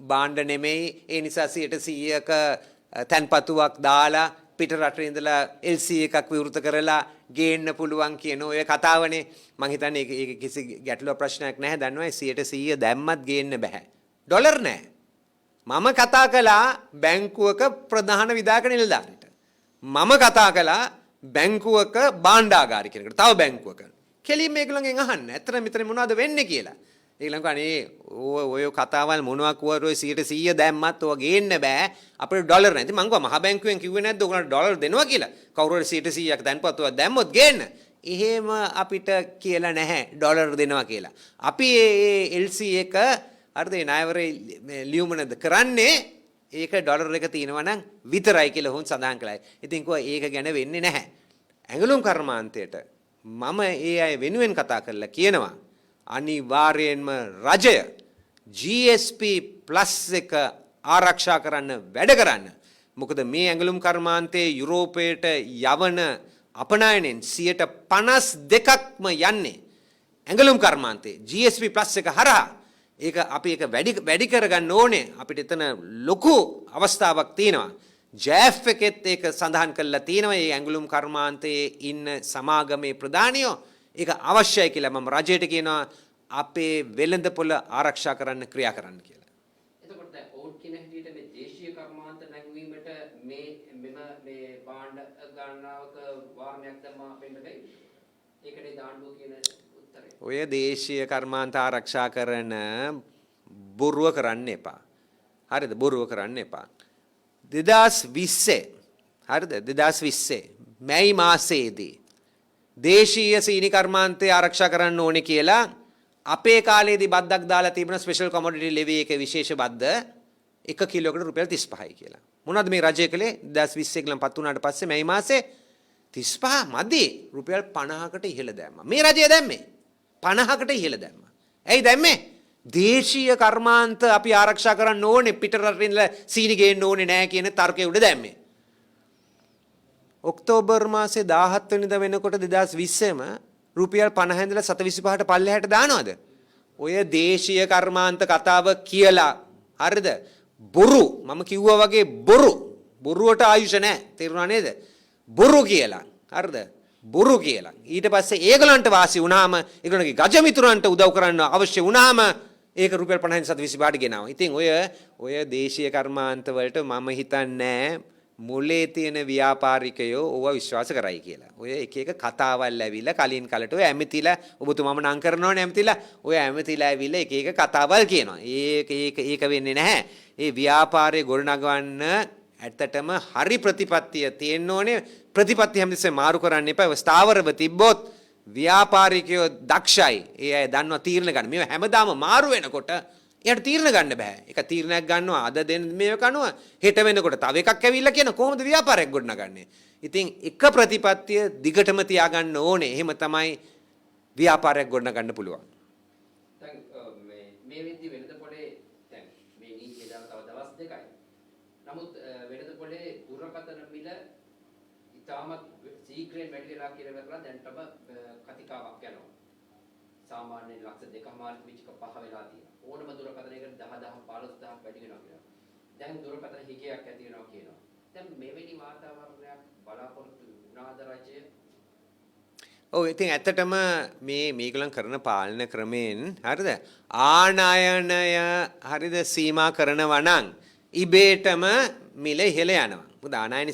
භාණ්ඩ නෙමෙයි. ඒ නිසා 100%ක තන්පතුවක් දාලා පිට රටේ ඉඳලා LC එකක් විවෘත කරලා ගේන්න පුළුවන් කියන ඔය කතාවනේ. මං හිතන්නේ ඒක කිසි ගැටලුවක් ප්‍රශ්නයක් නැහැ. දන්නවා 100% දැම්මත් ගේන්න බෑ. ඩොලර් නැහැ. මම කතා කළා බැංකුවක ප්‍රධාන විධායක නිලධාරියට. මම කතා කළා බැංකුවක භාණ්ඩාගාරිකයෙකුට. තව බැංකුවක. කෙලින්ම ඒගොල්ලන්ගෙන් අහන්න. ඇත්තට මෙතන මොනවද වෙන්නේ කියලා. ඒගොල්ලන් කන්නේ ඔය කතාවල් මොනවා kuwar ඔය 100% දැම්මත් ඔය ගේන්න බෑ. අපිට ඩොලර් නැහැ. ඉතින් මං ගියා මහ බැංකුවෙන් කිව්වේ නැද්ද ඔයගොල්ලන්ට ඩොලර් දෙනවා කියලා. කවුරු හරි 100%ක් දැන්පත්තුවක් දැම්මොත් ගේන්න. එහෙම අපිට කියලා නැහැ ඩොලර් දෙනවා කියලා. අපි ඒ LC එක හරිද ණයවරේ ලියුමනද කරන්නේ ඒක ඩොලර් එක තියෙනවා නම් විතරයි කියලා හොන් සඳහන් කළා. ඉතින් කොහොම ඒක ගැන වෙන්නේ නැහැ. ඇඟලුම් කර්මාන්තයට මම ඒ අය වෙනුවෙන් කතා කරලා කියනවා අනිවාර්යයෙන්ම රජය GSP+ එක ආරක්ෂා කරන්න වැඩ කරන්න. මොකද මේ ඇඟලුම් කර්මාන්තයේ යුරෝපයට යවන අපනයනෙන් 52%ක්ම යන්නේ ඇඟලුම් කර්මාන්තයේ GSP+ එක හරහා. ඒක අපි ඒක වැඩි කරගන්න ඕනේ. අපිට එතන ලොකු අවස්ථාවක් තියෙනවා. ජෑෆ් එකෙත් ඒක සඳහන් කරලා තියෙනවා. මේ ඇඟලුම් කර්මාන්තයේ ඉන්න සමාගමේ ප්‍රධානියෝ ඒක අවශ්‍යයි කියලා මම රජයට කියනවා අපේ වෙළඳපොළ ආරක්ෂා කරන්න ක්‍රියා කරන්න කියලා. එතකොට දැන් ඕන් කියන හැටියට මේ දේශීය කර්මාන්ත නැංවීමට මේ භාණ්ඩ ගණනාවක වාරණයක් දැම්මා වෙන්න බැයි. ඒකනේ දාණ්ඩුව කියන උත්තරේ. ඔය දේශීය කර්මාන්ත ආරක්ෂා කරන බොරුව කරන්න එපා. හරිද? බොරුව කරන්න එපා. 2020 හරිද? 2020 මැයි මාසයේදී දේශීය සීනි කර්මාන්තය ආරක්ෂා කරන්න ඕනේ කියලා අපේ කාලේදී බද්දක් දාලා තිබුණ ස්පෙෂල් කොමොඩිටි ලෙවි එකේ විශේෂ බද්ද 1 කිලෝකට රුපියල් 35යි කියලා. මොනවද මේ රජය කළේ 2020 ගලන් පත් වුණාට පස්සේ මැයි මාසේ 35 මදි රුපියල් 50කට ඉහළ දැම්මා. මේ රජය දැම්මේ 50කට ඉහළ දැම්මා. ඇයි දැම්මේ? දේශීය කර්මාන්ත අපි ආරක්ෂා කරන්න ඕනේ පිට රටින් ඉඳලා සීනි ගේන්න ඕනේ නැහැ කියන තර්කය උඩ දැම්මේ. ඔක්තෝබර් මාසේ 17 වෙනිදා වෙනකොට 2020ම රුපියල් 50 ඉඳලා 725ට පල්ලෙහාට දානවද? ඔය දේශීය කර්මාන්ත කතාව කියලා හරිද? බොරු මම කිව්වා වගේ බොරු. බොරුවට ආයුෂ නැහැ. තේරුණා නේද? බොරු කියලා. හරිද? බොරු කියලා. ඊට පස්සේ ඒගලන්ට වාසි වුණාම ඒගලන්ගේ ගජමිතුරන්ට උදව් කරන්න අවශ්‍ය වුණාම ඒක රුපියල් 50න් 725ට ගෙනාවා. ඉතින් ඔය දේශීය කර්මාන්ත වලට මම හිතන්නේ මුලේ තියෙන ව්‍යාපාරිකයෝ ඕවා විශ්වාස කරයි කියලා. ඔය එක එක කතාවල් ඇවිල්ලා කලින් කලට ඔය ඇමතිලා ඔබතුමාම නම් කරනවනේ ඇමතිලා. ඔය ඇමතිලා ඇවිල්ලා එක එක කතාවල් කියනවා. ඒක වෙන්නේ නැහැ. ඒ ව්‍යාපාරයේ ගොඩනගවන්න ඇත්තටම හරි ප්‍රතිපත්තිය තියෙන්න ඕනේ. ප්‍රතිපත්තිය හැමතිස්සෙම මාරු කරන්න එපා. ඔය ස්ථාවරව තිබ්බොත් ව්‍යාපාරිකයෝ දක්ෂයි. ඒ අය දන්නවා තීරණ ගන්න. මේව හැමදාම මාරු වෙනකොට එයාට තීරණ ගන්න බෑ. එක තීරණයක් ගන්නවා අද දෙන්න මේව කනවා හෙට වෙනකොට තව එකක් ඇවිල්ලා කියන කොහොමද ව්‍යාපාරයක් ගොඩනගන්නේ? ඉතින් එක ප්‍රතිපත්තිය දිගටම තියාගන්න ඕනේ. එහෙම තමයි ව්‍යාපාරයක් ගොඩනගන්න පුළුවන්. දැන් මේ වෙද්දි වෙනද පොලේ දැන් මේ නීතිය දාලා තව දවස් දෙකයි. නමුත් වෙනද පොලේ දුරකථන මිල ඉතාමත් ශීඝ්‍රයෙන් වැඩි වෙලා කියලා වෙරලා දැන්ටම කතිකාවක් යනවා. සාමාන්‍යයෙන් ලක්ෂ 2මාරක විචක 5 වෙලා තියෙනවා. ඕනම දුරකථනයකට 10,000 15,000 වැඩි වෙනවා කියලා. දැන් දුරකථන හිගයක් ඇති වෙනවා කියනවා. දැන් මෙවැනි වාතාවරණයක් බලාපොරොත්තු වුණාද රජය? ඔව් ඉතින් ඇත්තටම මේගොල්ලන් කරන පාලන ක්‍රමෙන් හරිද ආනයනය හරිද සීමා කරනවා නම් ඉබේටම මිල ඉහළ යනවා. මොකද ආනයන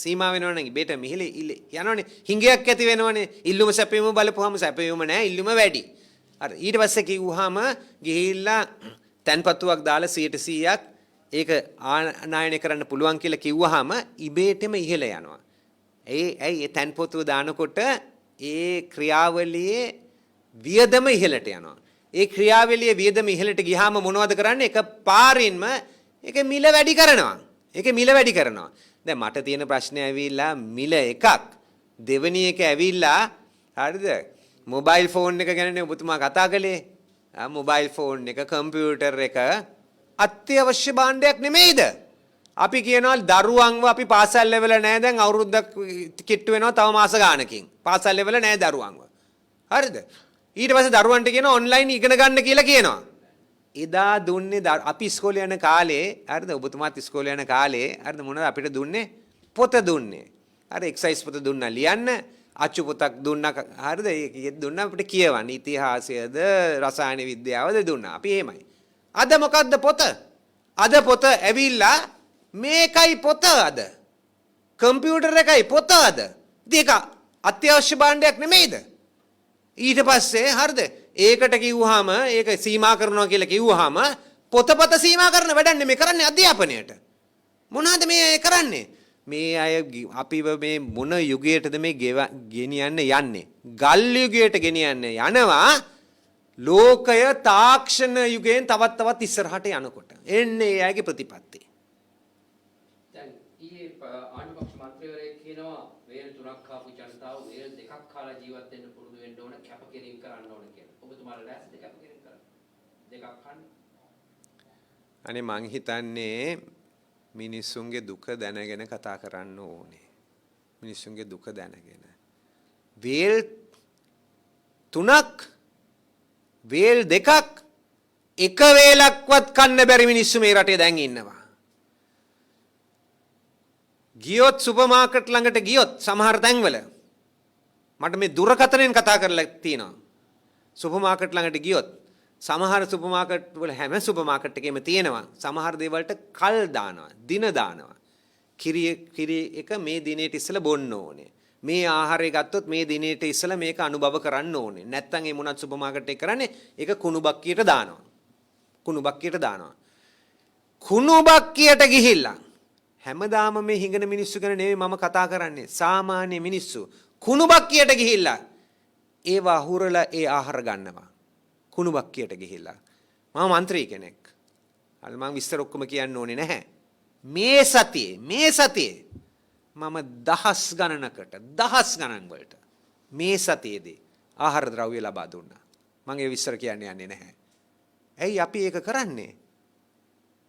සීමා වෙනවා නම් ඉබේට මිල යනවනේ. හිඟයක් ඇති වෙනවනේ. ඉල්ලුම සැපයීම බලපුවාම සැපයීම නැහැ ඉල්ලුම වැඩි. හරි ඊට පස්සේ කිව්වහම ගිහිල්ලා තැන්පත්තුවක් දාලා 100%ක් ඒක ආනයනය කරන්න පුළුවන් කියලා කිව්වහම ඉබේටම ඉහළ යනවා. ඇයි තැන්පොතුව දානකොට ඒ ක්‍රියාවලියේ වියදම ඉහළට යනවා. ඒ ක්‍රියාවලියේ වියදම ඉහළට ගියාම මොනවද කරන්නේ? එක පාරින්ම ඒක මිල වැඩි කරනවා. ඒක මිල වැඩි කරනවා. දැන් මට තියෙන ප්‍රශ්නේ ඇවිල්ලා මිල එකක්. දෙවෙනි එක ඇවිල්ලා හරිද? මොබයිල් ෆෝන් එක ගැනනේ ඔබතුමා කතා කළේ. මොබයිල් ෆෝන් එක, කම්පියුටර් එක අත්‍යවශ්‍ය භාණ්ඩයක් නෙමෙයිද? අපි කියනවා දරුවන්ව අපි පාසල් ලෙවල නැහැ දැන් අවුරුද්දක් කිට්ටු වෙනවා තව මාස ගානකින්. පාසල් ලෙවල නැහැ දරුවන්ව. හරිද? ඊට පස්සේ දරුවන්ට කියනවා ඔන්ලයින් ඉගෙන ගන්න කියලා කියනවා. එදා දුන්නේ අපි ඉස්කෝලේ යන කාලේ හරිද? ඔබතුමාත් ඉස්කෝලේ යන කාලේ හරිද මොනවද අපිට දුන්නේ? පොත දුන්නේ. හරි එක්සයිස් පොත දුන්නා ලියන්න. අච්චු පොතක් දුන්නා හරිද? ඒක දුන්නා අපිට කියවන්න. ඉතිහාසයද රසායන විද්‍යාවද දුන්නා. අපි එහෙමයි. අද මොකද්ද පොත? අද පොත ඇවිල්ලා මේකයි පොත අද. කම්පියුටර් එකයි පොත අද. දෙක අත්‍යවශ්‍ය භාණ්ඩයක් නෙමෙයිද? ඊට පස්සේ හරිද? ඒකට කිව්වහම ඒක සීමා කරනවා කියලා කිව්වහම පොතපත සීමා කරන වැඩක් මේ කරන්නේ අධ්‍යාපනයට. මොනවද මේ කරන්නේ? මේ අය අපිව මේ මොන යුගයටද මේ ගෙනියන්න යන්නේ? ගල් යුගයට ගෙනියන්න යනවා. ලෝකය තාක්ෂණ යුගයෙන් තවත් ඉස්සරහට යනකොට. එන්නේ ඒ අයගේ ප්‍රතිපත්තිය. දැන් ඊයේ ආණ්ඩුපක්ෂ මන්ත්‍රීවරයෙක් කියනවා වේල් 3ක් කාපු ජනතාව වේල් 2ක් කාලා ජීවත් වෙන්න පුරුදු වෙන්න ඕන කැපකිරීම කරන්න ඕන කියලා. ඔබතුමාලා ලෑස්තිද කැපකිරීම කරන්න? දෙකක් කන්න. අනේ මං හිතන්නේ මිනිස්සුන්ගේ දුක දැනගෙන කතා කරන්න ඕනේ. මිනිස්සුන්ගේ දුක දැනගෙන. වේල් 3ක් වේල් 2ක් එක වේලක්වත් කන්න බැරි මිනිස්සු මේ රටේ දැන් ඉන්නවා. ගියොත් සුපර් මාකට් ළඟට ගියොත් සමහර තැන්වල මට මේ දුරකථනයෙන් කතා කරලා තියෙනවා. සුපර් මාකට් ළඟට ගියොත් සමහර සුපර් මාකට් වල හැම සුපර් මාකට් එකේම තියෙනවා. සමහර දේවල්ට කල් දානවා, දින දානවා. කිරි එක මේ දිනේට ඉස්සලා බොන්න ඕනේ. මේ ආහාරය ගත්තොත් මේ දිනේට ඉස්සලා මේක අනුභව කරන්න ඕනේ. නැත්තම් ඒ මොනත් සුපර් මාකට් එක කරන්නේ ඒක කුණු බක්කියට දානවා. කුණු බක්කියට දානවා. කුණු බක්කියට ගිහිල්ලා හැමදාම මේ හිඟන මිනිස්සු ගැන නෙවෙයි මම කතා කරන්නේ. සාමාන්‍ය මිනිස්සු කුණු බක්කියට ගිහිල්ලා ඒවා හුරලා ඒ ආහාර ගන්නවා. කුණු බක්කියට ගිහිල්ලා. මම മന്ത്രി කෙනෙක්. අර මම විස්තර ඔක්කොම කියන්න ඕනේ නැහැ. මේ සතියේ මම දහස් ගණන් වලට මේ සතියේදී ආහාර ද්‍රව්‍ය ලබා දුන්නා. මම ඒ විස්තර කියන්න යන්නේ නැහැ. ඇයි අපි ඒක කරන්නේ?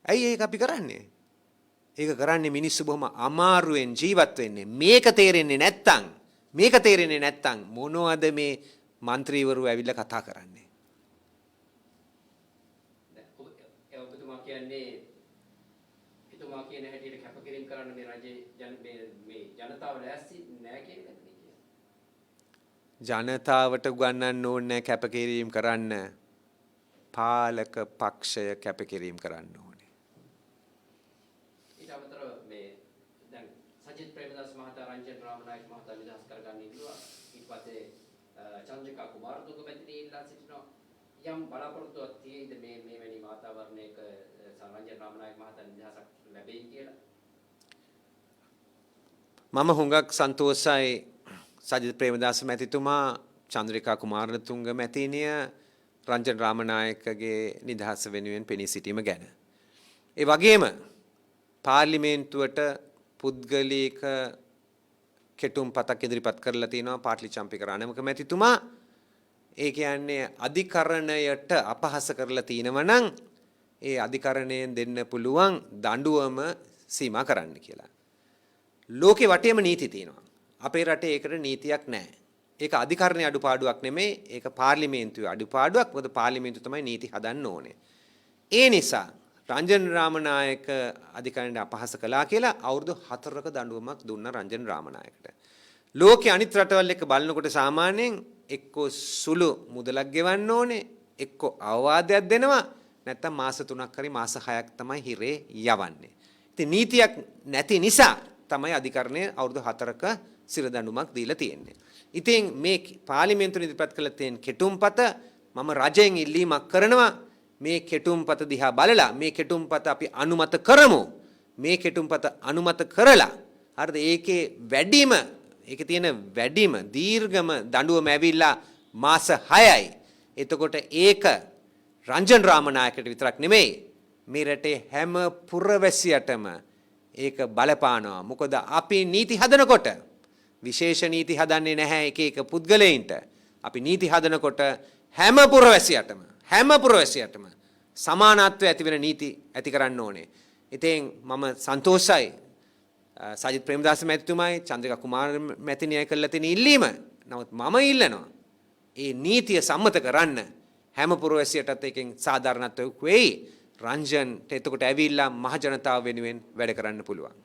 ඇයි ඒක අපි කරන්නේ? ඒක කරන්නේ මිනිස්සු බොහොම අමාරුවෙන් ජීවත් වෙන්නේ. මේක තේරෙන්නේ නැත්තම් මොනවද මේ മന്ത്രിවරු ඇවිල්ලා කතා කරන්නේ? ඔබතුමා කියන්නේ එතුමා කියන හැටියට කැපකිරීම කරන්න මේ රජයේ මේ ජනතාව ලෑස්ති නැහැ කියන එකද කියන්නේ? ජනතාවට උගන්වන්න ඕනේ කැපකිරීම කරන්න. පාලක පක්ෂය කැපකිරීම කරන්න ඕනේ. ඊට අමතරව මේ මහතා රංජන් රාමනායක මහතා නිදහස් කරගන්න ඉල්ලුවා. ඊට පස්සේ චන්ද්‍රිකා කුමාරතුංග මැතිණිය ඉල්ලා සිටිනවා. යම් බලාපොරොත්තුවක් තියෙයිද මේ වැනි වාතාවරණයක රංජන් රාමනායක මහතා නිදහසක් ලැබෙයි කියලා? මම හුඟක් සන්තෝෂයි සජිත් ප්‍රේමදාස මැතිතුමා චන්ද්‍රිකා කුමාරතුංග මැතිණිය රංජන් රාමනායකගේ නිදහස වෙනුවෙන් පෙනී සිටීම ගැන. ඒ වගේම පාර්ලිමේන්තුවට පුද්ගලික කෙටුම්පතක් ඉදිරිපත් කරලා තිනවා පාටලි චම්පික රණවක මැතිතුමා. ඒ කියන්නේ අධිකරණයට අපහාස කරලා තිනවා නම් ඒ අධිකරණයෙන් දෙන්න පුළුවන් දඬුවම සීමා කරන්න කියලා. ලෝකේ වටේම නීති තියෙනවා. අපේ රටේ ඒකට නීතියක් නැහැ. ඒක අධිකරණයේ අඩුපාඩුවක් නෙමෙයි. ඒක පාර්ලිමේන්තුවේ අඩුපාඩුවක්. මොකද පාර්ලිමේන්තුව තමයි නීති හදන්න ඕනේ. ඒ නිසා රංජන් රාමනායක අධිකරණයට අපහාස කළා කියලා අවුරුදු 4ක දඬුවමක් දුන්න රංජන් රාමනායකට. ලෝකේ අනිත් රටවල් එක්ක බලනකොට සාමාන්‍යයෙන් එක්කෝ සුළු මුදලක් ගෙවන්න ඕනේ, එක්කෝ අවවාදයක් දෙනවා, නැත්නම් මාස 3ක් හරි මාස 6ක් තමයි හිරේ යවන්නේ. ඉතින් නීතියක් නැති නිසා තමයි අධිකරණය අවුරුදු 4ක සිර දඬුවමක් දීලා තියෙන්නේ. ඉතින් මේ පාර්ලිමේන්තුවේ ඉදිරිපත් කළ තියෙන කෙටුම්පත මම රජයෙන් ඉල්ලීමක් කරනවා මේ කෙටුම්පත දිහා බලලා මේ කෙටුම්පත අපි අනුමත කරමු. මේ කෙටුම්පත අනුමත කරලා හරිද ඒකේ තියෙන වැඩිම දීර්ඝම දඬුවම ඇවිල්ලා මාස 6යි. එතකොට ඒක රංජන් රාමනායකට විතරක් නෙමෙයි මේ රටේ හැම පුරවැසියටම ඒක බලපානවා. මොකද අපි නීති හදනකොට විශේෂ නීති හදන්නේ නැහැ එක එක පුද්ගලයින්ට. අපි නීති හදනකොට හැම පුරවැසියටම සමානත්වය ඇති වෙන නීති ඇති කරන්න ඕනේ. ඉතින් මම සන්තෝෂයි සජිත් ප්‍රේමදාස මැතිතුමායි චන්ද්‍රිකා කුමාර මැතිණියයි කළා තියෙන ඉල්ලීම. නමුත් මම ඉල්ලනවා ඒ නීතිය සම්මත කරන්න හැම පුරවැසියටත් එකෙන් සාධාරණත්වයක් වෙයි. රංජන්ට එතකොට ඇවිල්ලා මහ ජනතාව වෙනුවෙන් වැඩ කරන්න පුළුවන්.